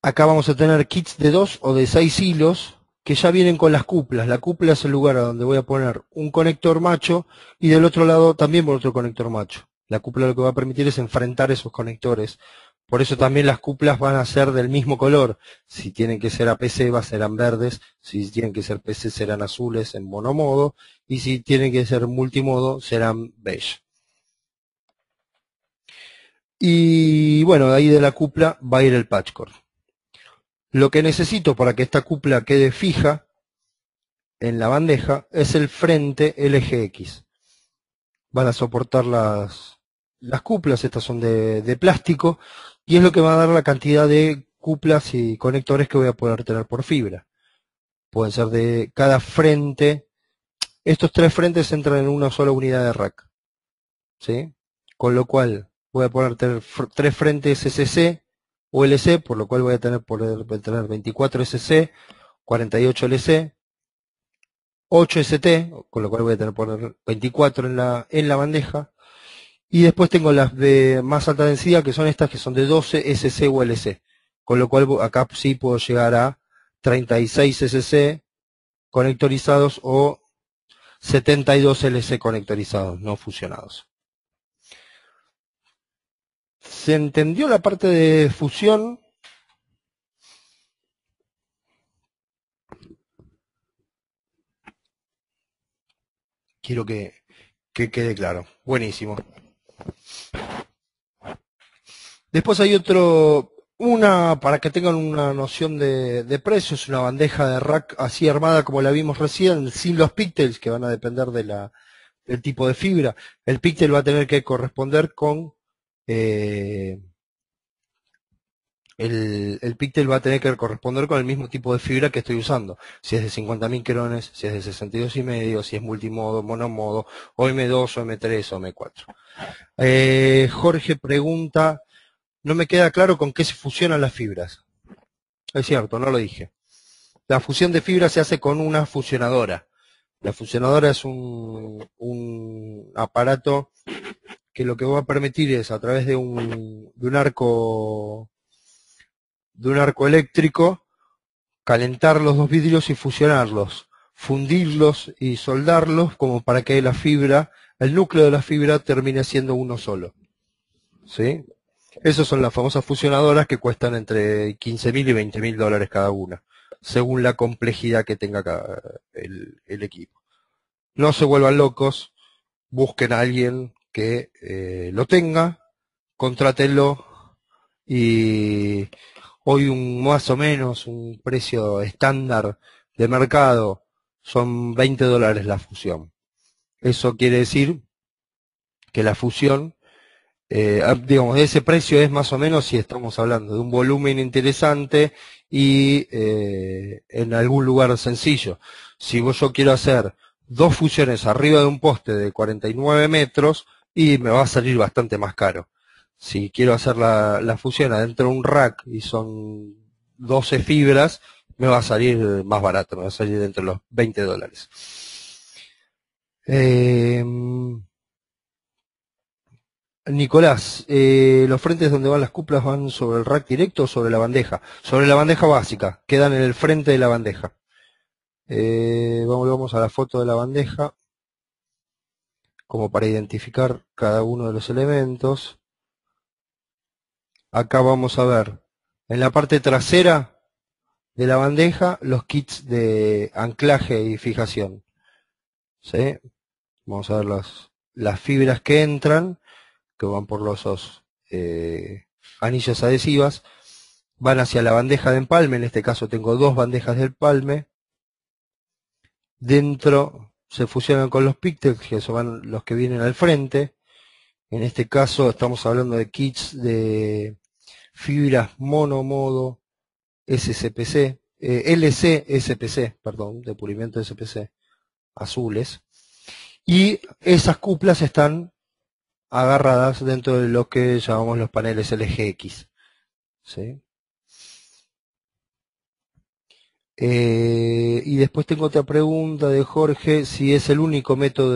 Acá vamos a tener kits de 2 o de 6 hilos que ya vienen con las cuplas. La cupla es el lugar a donde voy a poner un conector macho y del otro lado también por otro conector macho. La cupla lo que va a permitir es enfrentar esos conectores. Por eso también las cuplas van a ser del mismo color. Si tienen que ser APC serán verdes, si tienen que ser PC serán azules en monomodo y si tienen que ser multimodo serán beige. Y bueno, de ahí de la cupla va a ir el patch cord. Lo que necesito para que esta cupla quede fija en la bandeja es el frente LGX. Van a soportar las cuplas, estas son de plástico, y es lo que va a dar la cantidad de cuplas y conectores que voy a poder tener por fibra. Pueden ser de cada frente. Estos 3 frentes entran en una sola unidad de rack, ¿sí? Con lo cual voy a poder tener 3 frentes SC o LC, por lo cual voy a poder tener 24 SC, 48 LC, 8 ST, con lo cual voy a tener que poner 24 en la bandeja. Y después tengo las de más alta densidad, que son estas que son de 12 SC o LC. Con lo cual acá sí puedo llegar a 36 SC conectorizados o 72 LC conectorizados, no fusionados. ¿Se entendió la parte de fusión? Quiero que quede claro. Buenísimo. Después hay para que tengan una noción de precios, una bandeja de rack así armada como la vimos recién, sin los píxeles que van a depender del tipo de fibra. El píxel va a tener que corresponder con el píxel va a tener que corresponder con el mismo tipo de fibra que estoy usando. Si es de 50 micrones, si es de 62,5, si es multimodo, monomodo, o M2, o M3, o M4. Jorge pregunta, no me queda claro con qué se fusionan las fibras. Es cierto, no lo dije. La fusión de fibras se hace con una fusionadora. La fusionadora es un aparato que lo que va a permitir es, a través de un arco eléctrico, calentar los dos vidrios y fusionarlos, fundirlos y soldarlos como para que la fibra, el núcleo de la fibra termine siendo uno solo. ¿Sí? Esas son las famosas fusionadoras que cuestan entre 15.000 y 20.000 dólares cada una, según la complejidad que tenga el equipo. No se vuelvan locos, busquen a alguien que lo tenga, contrátenlo y hoy más o menos un precio estándar de mercado son 20 dólares la fusión. Eso quiere decir que la fusión, digamos, de ese precio es más o menos si estamos hablando de un volumen interesante y en algún lugar sencillo. Si yo quiero hacer dos fusiones arriba de un poste de 49 metros y me va a salir bastante más caro. Si quiero hacer la fusión adentro de un rack y son 12 fibras, me va a salir más barato, me va a salir dentro de los 20 dólares. Nicolás, los frentes donde van las cuplas van sobre el rack directo o sobre la bandeja. Sobre la bandeja básica, quedan en el frente de la bandeja. Vamos a la foto de la bandeja, como para identificar cada uno de los elementos. Acá vamos a ver, en la parte trasera de la bandeja, los kits de anclaje y fijación. ¿Sí? Vamos a ver las fibras que entran, que van por los anillos adhesivas, van hacia la bandeja de empalme. En este caso tengo dos bandejas de empalme. Dentro se fusionan con los píxeles, que son los que vienen al frente. En este caso estamos hablando de kits de fibras monomodo SCPC, LC SPC, perdón, de pulimiento SPC, azules. Y esas cuplas están agarradas dentro de lo que llamamos los paneles LGX. ¿Sí? Y después tengo otra pregunta de Jorge, si es el único método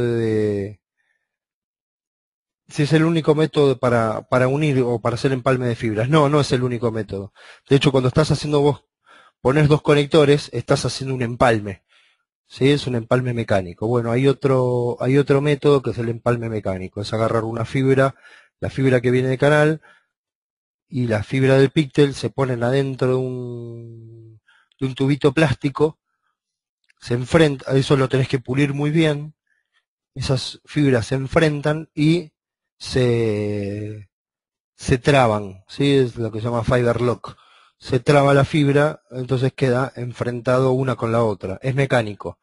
para unir o para hacer empalme de fibras. No, no es el único método. De hecho, cuando estás haciendo vos, pones dos conectores, estás haciendo un empalme. ¿Sí? Es un empalme mecánico. Bueno, hay otro método que es el empalme mecánico. Es agarrar una fibra, la fibra que viene de canal, y la fibra del píxel se ponen adentro de un tubito plástico, se enfrenta, eso lo tenés que pulir muy bien, esas fibras se enfrentan y se traban, ¿sí? Es lo que se llama fiber lock. Se traba la fibra, entonces queda enfrentado una con la otra. Es mecánico.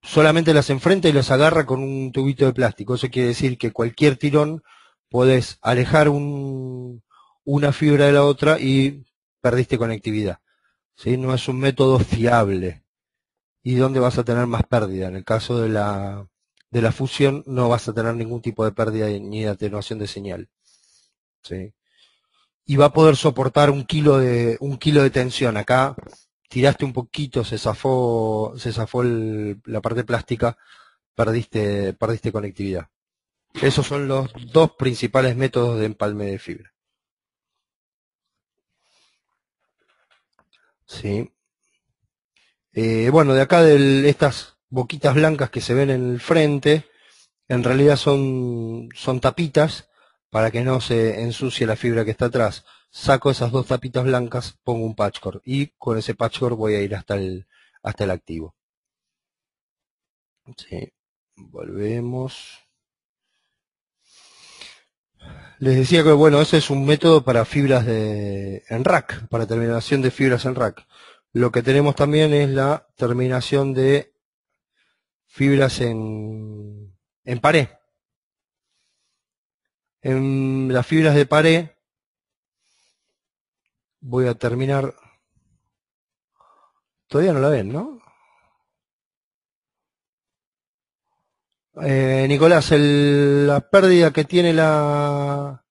Solamente las enfrenta y las agarra con un tubito de plástico. Eso quiere decir que cualquier tirón podés alejar una fibra de la otra y perdiste conectividad. ¿Sí? No es un método fiable. ¿Y dónde vas a tener más pérdida? En el caso de la fusión no vas a tener ningún tipo de pérdida ni de atenuación de señal. ¿Sí? Y va a poder soportar un kilo de tensión. Acá tiraste un poquito, se zafó la parte plástica, perdiste conectividad. Esos son los dos principales métodos de empalme de fibra. Sí. Bueno, de acá estas boquitas blancas que se ven en el frente, en realidad son tapitas para que no se ensucie la fibra que está atrás. Saco esas dos tapitas blancas, pongo un patchcore y con ese patchcore voy a ir hasta el activo. Sí. Volvemos. Les decía que, bueno, ese es un método para fibras en rack, para terminación de fibras en rack. Lo que tenemos también es la terminación de fibras en pared. En las fibras de pared voy a terminar. Todavía no la ven, ¿no? Nicolás, la pérdida que tiene la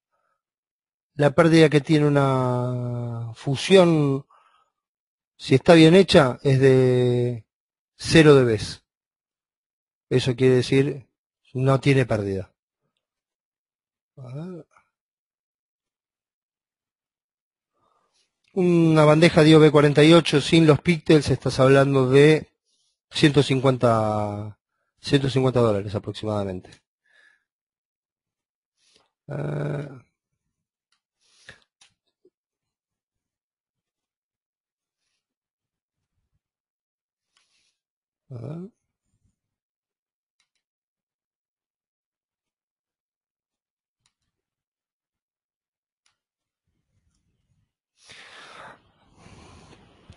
pérdida que tiene una fusión, si está bien hecha, es de 0 dB. Eso quiere decir no tiene pérdida. A ver. Una bandeja DIO B48 sin los píxeles, estás hablando de 150 $150 aproximadamente. A ver.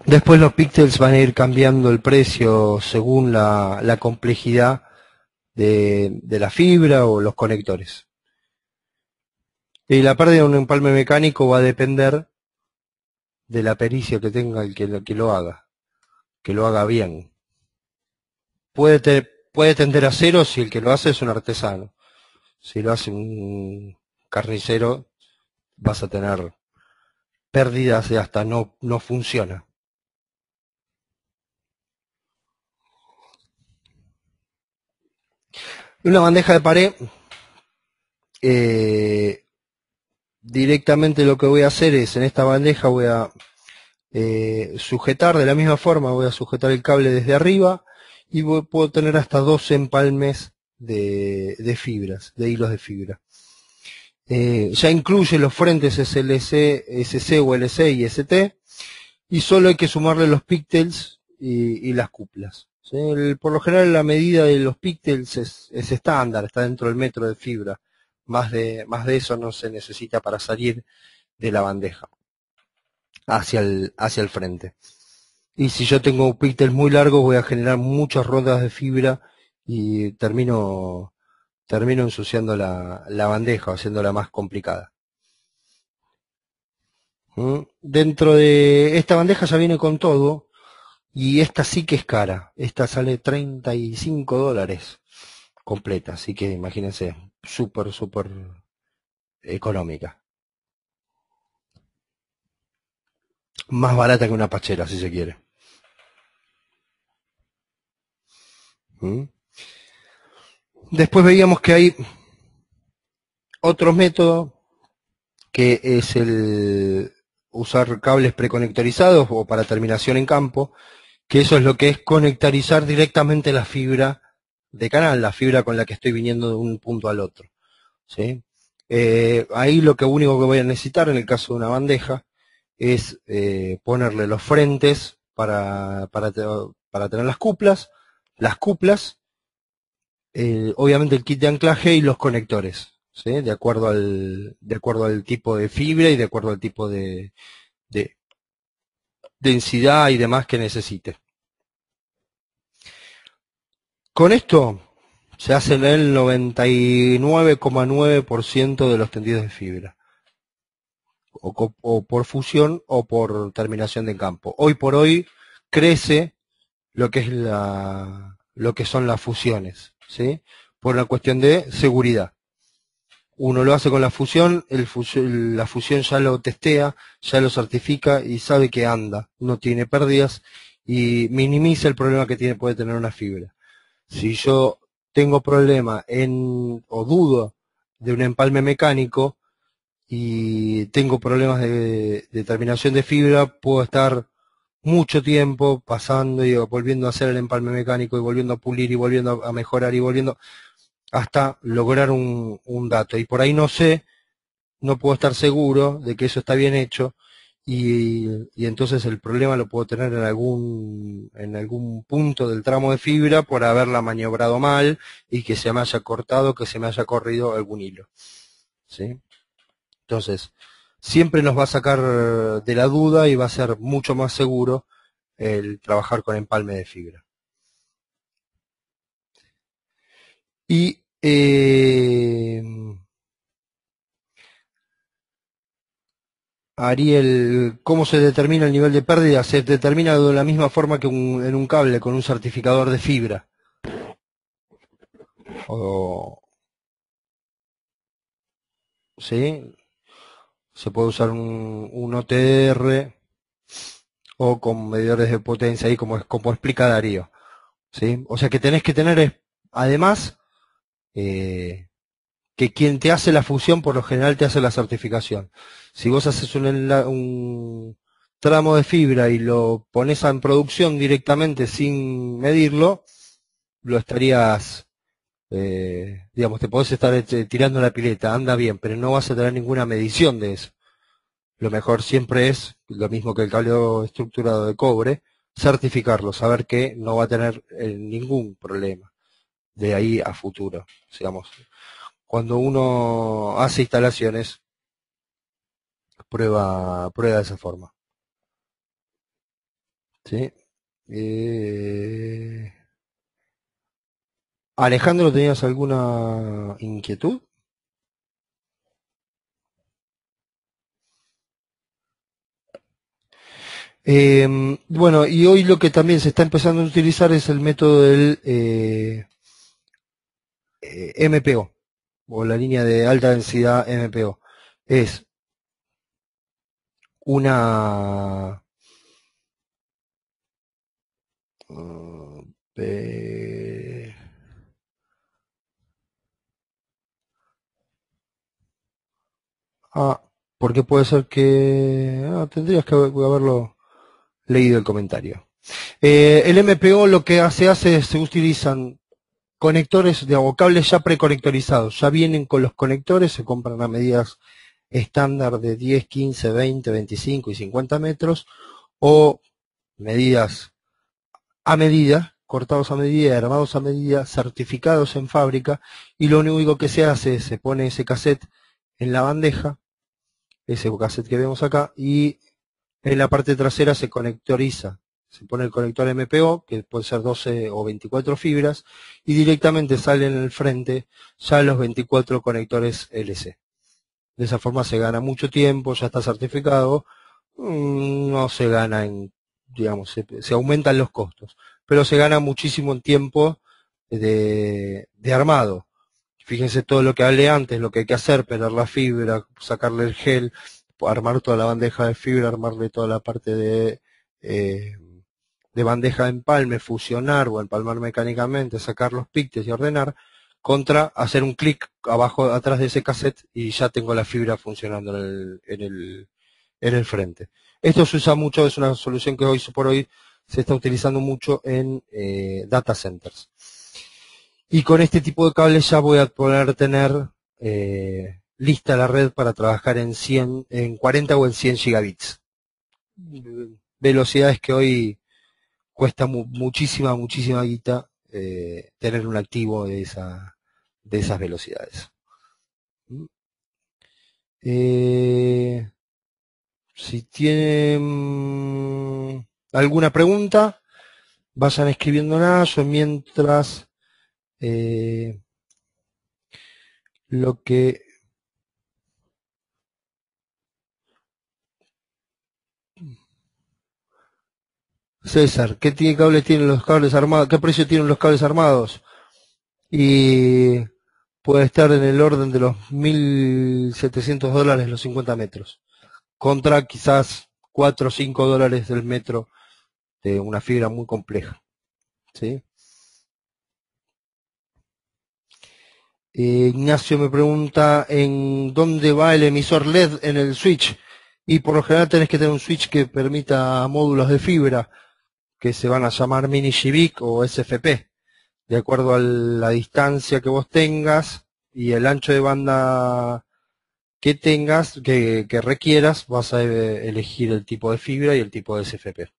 Después los píxeles van a ir cambiando el precio según la complejidad de la fibra o los conectores. Y la pérdida de un empalme mecánico va a depender de la pericia que tenga el que lo haga bien. Puede tender a cero si el que lo hace es un artesano. Si lo hace un carnicero, vas a tener pérdidas de hasta no funciona. Una bandeja de pared, directamente lo que voy a hacer es, en esta bandeja voy a sujetar de la misma forma, voy a sujetar el cable desde arriba y puedo tener hasta 2 empalmes de fibras, de hilos de fibra. Ya incluye los frentes SLC, SC o LC y ST, y solo hay que sumarle los píxeles y las cuplas. ¿Sí? Por lo general la medida de los píxeles es estándar, está dentro del metro de fibra. Más de eso no se necesita para salir de la bandeja hacia el frente. Y si yo tengo píxeles muy largos voy a generar muchas rondas de fibra y termino ensuciando la bandeja, haciéndola más complicada. Dentro de esta bandeja ya viene con todo, y esta sí que es cara. Esta sale $35 completa, así que imagínense, súper económica. Más barata que una pachera, si se quiere. Después veíamos que hay otro método, que es el usar cables preconectorizados o para terminación en campo, que eso es lo que es conectarizar directamente la fibra de canal, la fibra con la que estoy viniendo de un punto al otro. ¿Sí? Ahí lo único que voy a necesitar en el caso de una bandeja es ponerle los frentes para tener las cuplas, obviamente el kit de anclaje y los conectores, ¿sí? De acuerdo al tipo de fibra y de acuerdo al tipo de densidad y demás que necesite. Con esto se hacen el 99,9% de los tendidos de fibra, o por fusión o por terminación de campo. Hoy por hoy crece lo que es lo que son las fusiones, ¿sí? Por una cuestión de seguridad. Uno lo hace con la fusión, la fusión ya lo testea, ya lo certifica y sabe que anda, no tiene pérdidas y minimiza el problema que puede tener una fibra. Si yo tengo problema o dudo de un empalme mecánico y tengo problemas de terminación de fibra, puedo estar mucho tiempo pasando y volviendo a hacer el empalme mecánico y volviendo a pulir y volviendo a mejorar y volviendo hasta lograr un dato. Y por ahí no puedo estar seguro de que eso está bien hecho y entonces el problema lo puedo tener en algún punto del tramo de fibra por haberla maniobrado mal y que se me haya cortado, que se me haya corrido algún hilo. ¿Sí? Entonces, siempre nos va a sacar de la duda y va a ser mucho más seguro el trabajar con empalme de fibra. Y Ariel, ¿cómo se determina el nivel de pérdida? Se determina de la misma forma que en un cable con un certificador de fibra. O, ¿sí? Se puede usar un OTR o con medidores de potencia, ahí como explica Darío. ¿Sí? O sea que tenés que tener, además, que quien te hace la fusión por lo general te hace la certificación. Si vos haces un tramo de fibra y lo pones en producción directamente sin medirlo, lo estarías, digamos, te podés estar tirando la pileta, anda bien, pero no vas a tener ninguna medición de eso. Lo mejor siempre es, lo mismo que el cableado estructurado de cobre, certificarlo, saber que no va a tener ningún problema de ahí a futuro, digamos. Cuando uno hace instalaciones, prueba de esa forma. ¿Sí? Eh, Alejandro, ¿tenías alguna inquietud? Bueno, y hoy lo que también se está empezando a utilizar es el método del MPO, o la línea de alta densidad MPO. Es una... uh, pe- ah, porque puede ser que... tendrías que haberlo leído el comentario. El MPO lo que hace es, se utilizan conectores o cables ya preconectorizados, ya vienen con los conectores, se compran a medidas estándar de 10, 15, 20, 25 y 50 metros, o medidas a medida, cortados a medida, armados a medida, certificados en fábrica, y lo único que se hace es se pone ese cassette en la bandeja, ese cassette que vemos acá, y en la parte trasera se conectoriza. Se pone el conector MPO, que puede ser 12 o 24 fibras, y directamente salen en el frente ya los 24 conectores LC. De esa forma se gana mucho tiempo, ya está certificado, no se gana digamos, se aumentan los costos, pero se gana muchísimo en tiempo de armado. Fíjense todo lo que hablé antes, lo que hay que hacer, pelar la fibra, sacarle el gel, armar toda la bandeja de fibra, armarle toda la parte eh, de bandeja de empalme, fusionar o empalmar mecánicamente, sacar los pictes y ordenar, contra hacer un clic abajo, atrás de ese cassette y ya tengo la fibra funcionando en el frente. Esto se usa mucho, es una solución que hoy por hoy se está utilizando mucho en data centers. Y con este tipo de cables ya voy a poder tener lista la red para trabajar en 40 o en 100 gigabits. Velocidades que hoy cuesta muchísima guita tener un activo de esas velocidades. Eh, si tienen alguna pregunta, vayan escribiéndola. Yo mientras lo que... César, ¿qué cables tienen los cables armados? ¿Qué precio tienen los cables armados? Y puede estar en el orden de los $1.700 los 50 metros, contra quizás $4 o $5 del metro de una fibra muy compleja, ¿sí? Ignacio me pregunta en dónde va el emisor LED en el switch, y por lo general tenés que tener un switch que permita módulos de fibra que se van a llamar mini GBIC o SFP, de acuerdo a la distancia que vos tengas y el ancho de banda que tengas, que requieras, vas a elegir el tipo de fibra y el tipo de SFP.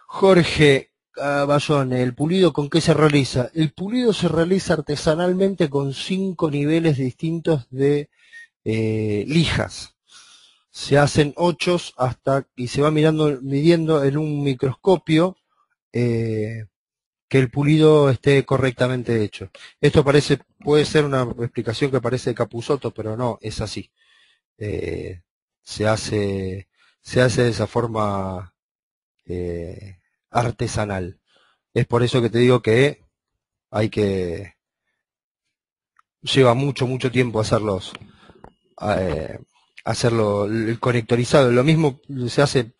Jorge Bayone, ¿el pulido con qué se realiza? El pulido se realiza artesanalmente con 5 niveles distintos de lijas. Se hacen ochos y se va midiendo en un microscopio que el pulido esté correctamente hecho. Esto puede ser una explicación que parece de Capusotto, pero no, es así. Se hace de esa forma artesanal. Es por eso que te digo que lleva mucho tiempo hacerlo el conectorizado. Lo mismo se hace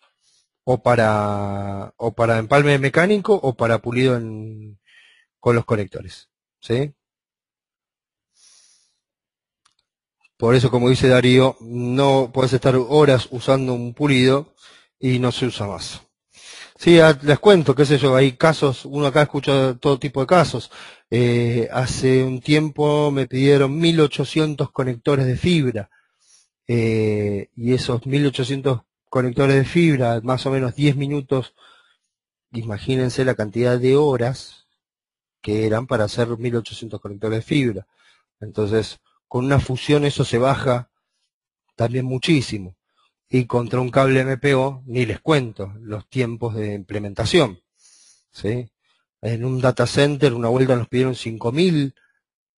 o para empalme mecánico o para pulido con los conectores, ¿sí? Por eso, como dice Darío, no puedes estar horas usando un pulido y no se usa más. Sí, les cuento, qué sé yo, hay casos, uno acá escucha todo tipo de casos. Hace un tiempo me pidieron 1.800 conectores de fibra, y esos 1.800 conectores de fibra, más o menos 10 minutos, imagínense la cantidad de horas que eran para hacer 1.800 conectores de fibra. Entonces, con una fusión eso se baja también muchísimo. Y contra un cable MPO, ni les cuento los tiempos de implementación, ¿sí? En un data center, una vuelta nos pidieron 5.000,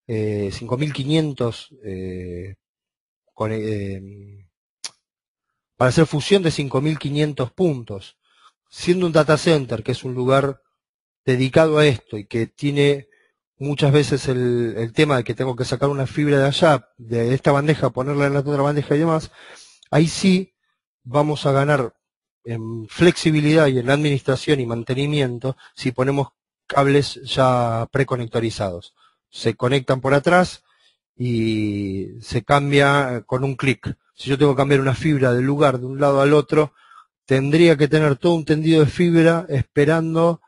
5.500 para hacer fusión de 5.500 puntos. Siendo un data center, que es un lugar dedicado a esto y que tiene muchas veces el tema de que tengo que sacar una fibra de allá, de esta bandeja, ponerla en la otra bandeja y demás, ahí sí vamos a ganar en flexibilidad y en administración y mantenimiento si ponemos cables ya preconectorizados. Se conectan por atrás y se cambia con un clic. Si yo tengo que cambiar una fibra del lugar de un lado al otro, tendría que tener todo un tendido de fibra esperando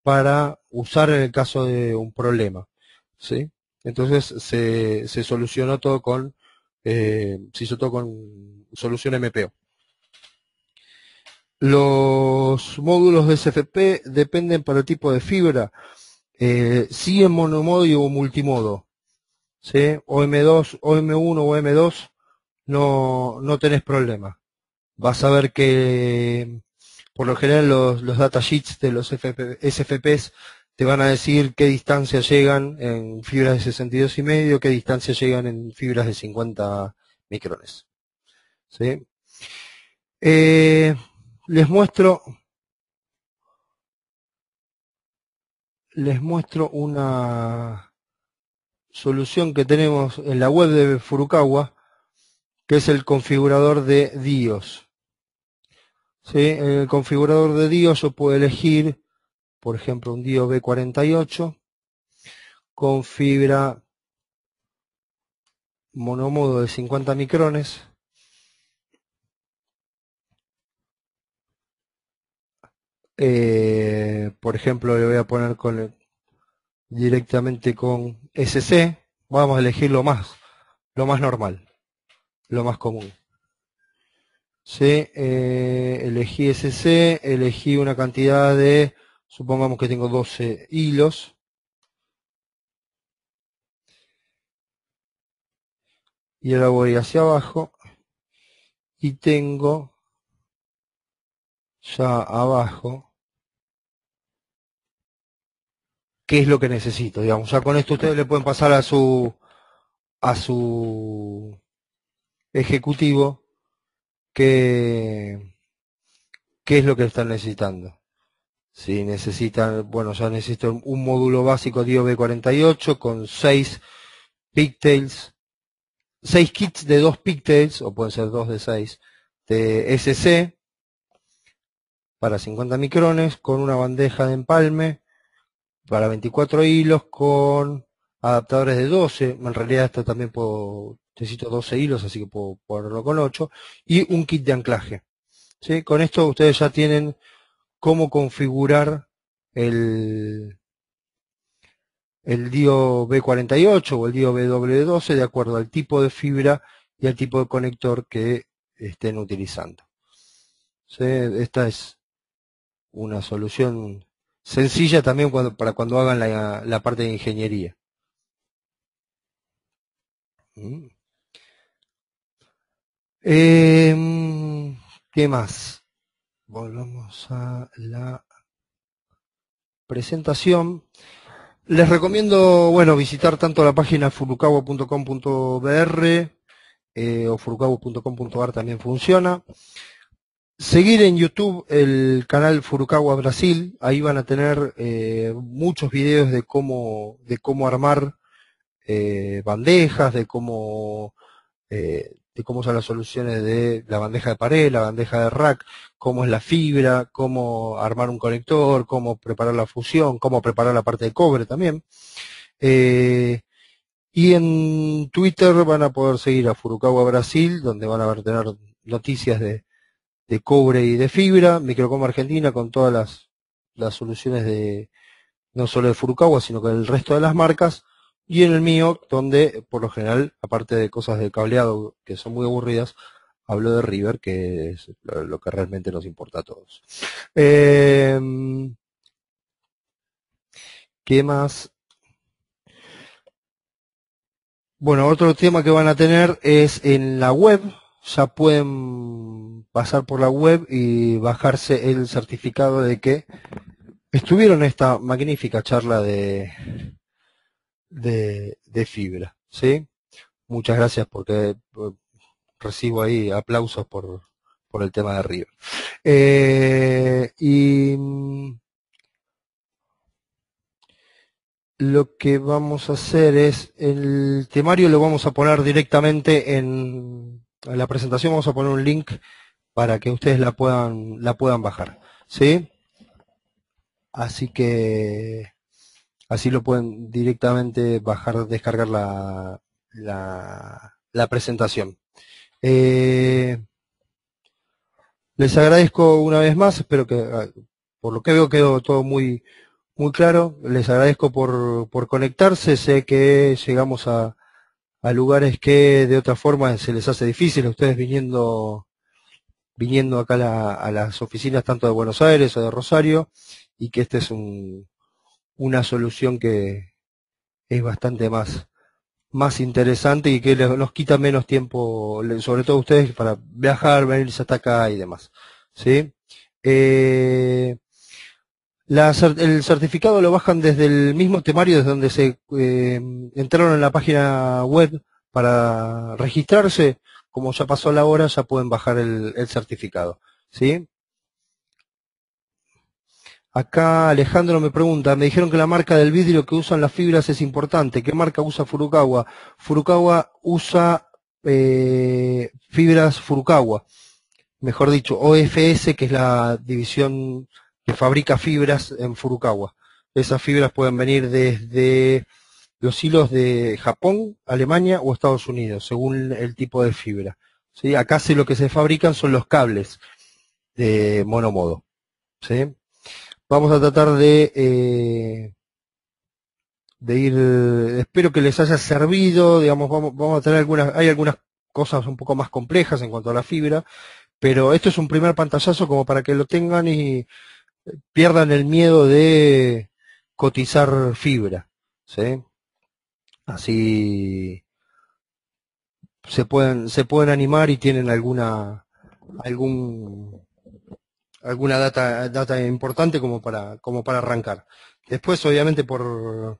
para usar en el caso de un problema, ¿sí? Entonces se solucionó todo se hizo todo con solución MPO. Los módulos de SFP dependen para el tipo de fibra, sí en monomodo o multimodo, ¿sí? O M2, o M1 o M2 no tenés problema. Vas a ver que por lo general los datasheets de los SFPs te van a decir qué distancia llegan en fibras de 62,5, qué distancia llegan en fibras de 50 micrones, ¿sí? Les muestro una solución que tenemos en la web de Furukawa, que es el configurador de DIOS. ¿Sí? En el configurador de DIOS yo puedo elegir, por ejemplo, un DIO B48 con fibra monomodo de 50 micrones. Por ejemplo, le voy a poner directamente con SC. Vamos a elegir lo más normal, lo más común. Sí, elegí SC, elegí una cantidad de, supongamos que tengo 12 hilos. Y ahora voy hacia abajo y tengo ya abajo qué es lo que necesito, digamos. Ya con esto ustedes le pueden pasar a su ejecutivo qué es lo que están necesitando. Si necesitan, bueno, ya necesito un módulo básico DIO B48 con 6 pigtails, 6 kits de 2 pigtails, o pueden ser 2 de 6, de SC, para 50 micrones, con una bandeja de empalme, para 24 hilos, con adaptadores de 12, en realidad esto también necesito 12 hilos, así que puedo ponerlo con 8, y un kit de anclaje. ¿Sí? Con esto ustedes ya tienen cómo configurar el DIO B48 o el DIO BW12 de acuerdo al tipo de fibra y al tipo de conector que estén utilizando. ¿Sí? Esta es una solución sencilla también para cuando hagan la parte de ingeniería. ¿Qué más? Volvamos a la presentación. Les recomiendo, bueno, visitar tanto la página furukawa.com.br o furukawa.com.ar también funciona. Seguir en YouTube el canal Furukawa Brasil, ahí van a tener muchos videos de cómo armar bandejas, de cómo son las soluciones de la bandeja de pared, la bandeja de rack, cómo es la fibra, cómo armar un conector, cómo preparar la fusión, cómo preparar la parte de cobre también. Y en Twitter van a poder seguir a Furukawa Brasil, donde van a tener noticias de cobre y de fibra, Microcom Argentina con todas las soluciones de no solo de Furukawa, sino que del resto de las marcas, y en el mío, donde por lo general, aparte de cosas de cableado que son muy aburridas, hablo de River, que es lo que realmente nos importa a todos. ¿Qué más? Bueno, otro tema que van a tener es en la web. Ya pueden pasar por la web y bajarse el certificado de que estuvieron en esta magnífica charla de fibra, ¿sí? Muchas gracias porque recibo ahí aplausos por el tema de River. Y lo que vamos a hacer es, el temario lo vamos a poner directamente en la presentación, vamos a poner un link para que ustedes la puedan bajar, ¿sí? Así que así lo pueden directamente bajar, descargar la presentación. Les agradezco una vez más, espero que por lo que veo quedó todo muy claro. Les agradezco por conectarse, sé que llegamos a lugares que de otra forma se les hace difícil a ustedes viniendo acá a las oficinas tanto de Buenos Aires o de Rosario, y que esta es una solución que es bastante más interesante y que nos quita menos tiempo, sobre todo ustedes, para viajar, venirse hasta acá y demás. ¿Sí? El certificado lo bajan desde el mismo temario, desde donde se entraron en la página web para registrarse. Como ya pasó la hora, ya pueden bajar el certificado. ¿Sí? Acá Alejandro me pregunta, me dijeron que la marca del vidrio que usan las fibras es importante. ¿Qué marca usa Furukawa? Furukawa usa fibras Furukawa, mejor dicho, OFS, que es la división que fabrica fibras en Furukawa. Esas fibras pueden venir desde los hilos de Japón, Alemania o Estados Unidos, según el tipo de fibra. ¿Sí? Acá lo que se fabrican son los cables de monomodo. ¿Sí? Vamos a tratar de ir, espero que les haya servido, digamos, vamos a tener hay algunas cosas un poco más complejas en cuanto a la fibra, pero esto es un primer pantallazo como para que lo tengan y pierdan el miedo de cotizar fibra, ¿sí? Así se pueden animar y tienen alguna data importante como para arrancar. Después, obviamente, por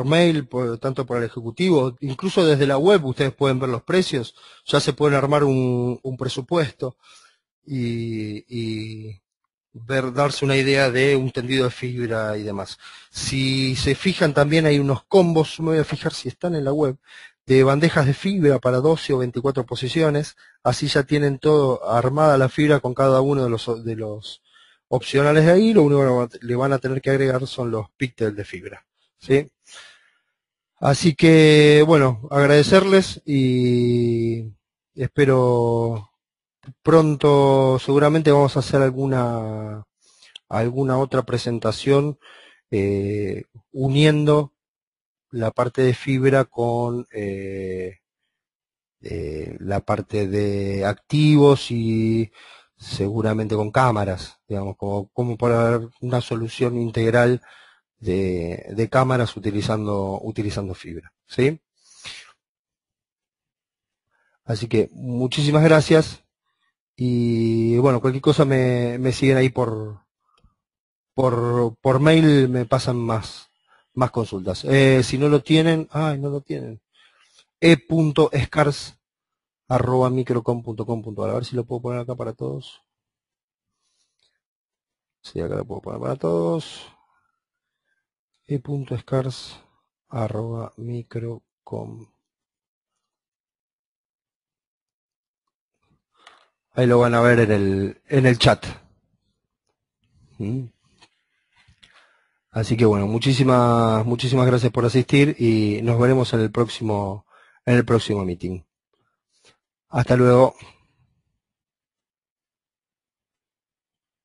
mail, tanto por el ejecutivo, incluso desde la web ustedes pueden ver los precios, ya se pueden armar un presupuesto y darse una idea de un tendido de fibra y demás. Si se fijan también hay unos combos, me voy a fijar si están en la web, de bandejas de fibra para 12 o 24 posiciones, así ya tienen todo armada la fibra con cada uno de los opcionales de ahí, lo único que le van a tener que agregar son los píxeles de fibra, ¿sí? Así que, bueno, agradecerles y espero pronto, seguramente vamos a hacer alguna otra presentación uniendo la parte de fibra con la parte de activos y seguramente con cámaras, digamos, como para una solución integral de cámaras utilizando fibra, ¿sí? Así que muchísimas gracias y bueno, cualquier cosa me siguen ahí por mail, me pasan más consultas. Si no lo tienen, no lo tienen. e.scars@microcom.com.ar. A ver si lo puedo poner acá para todos. Sí, acá lo puedo poner para todos. e.scars@microcom. Ahí lo van a ver en el chat. ¿Mm? Así que bueno, muchísimas gracias por asistir y nos veremos en el próximo meeting. Hasta luego.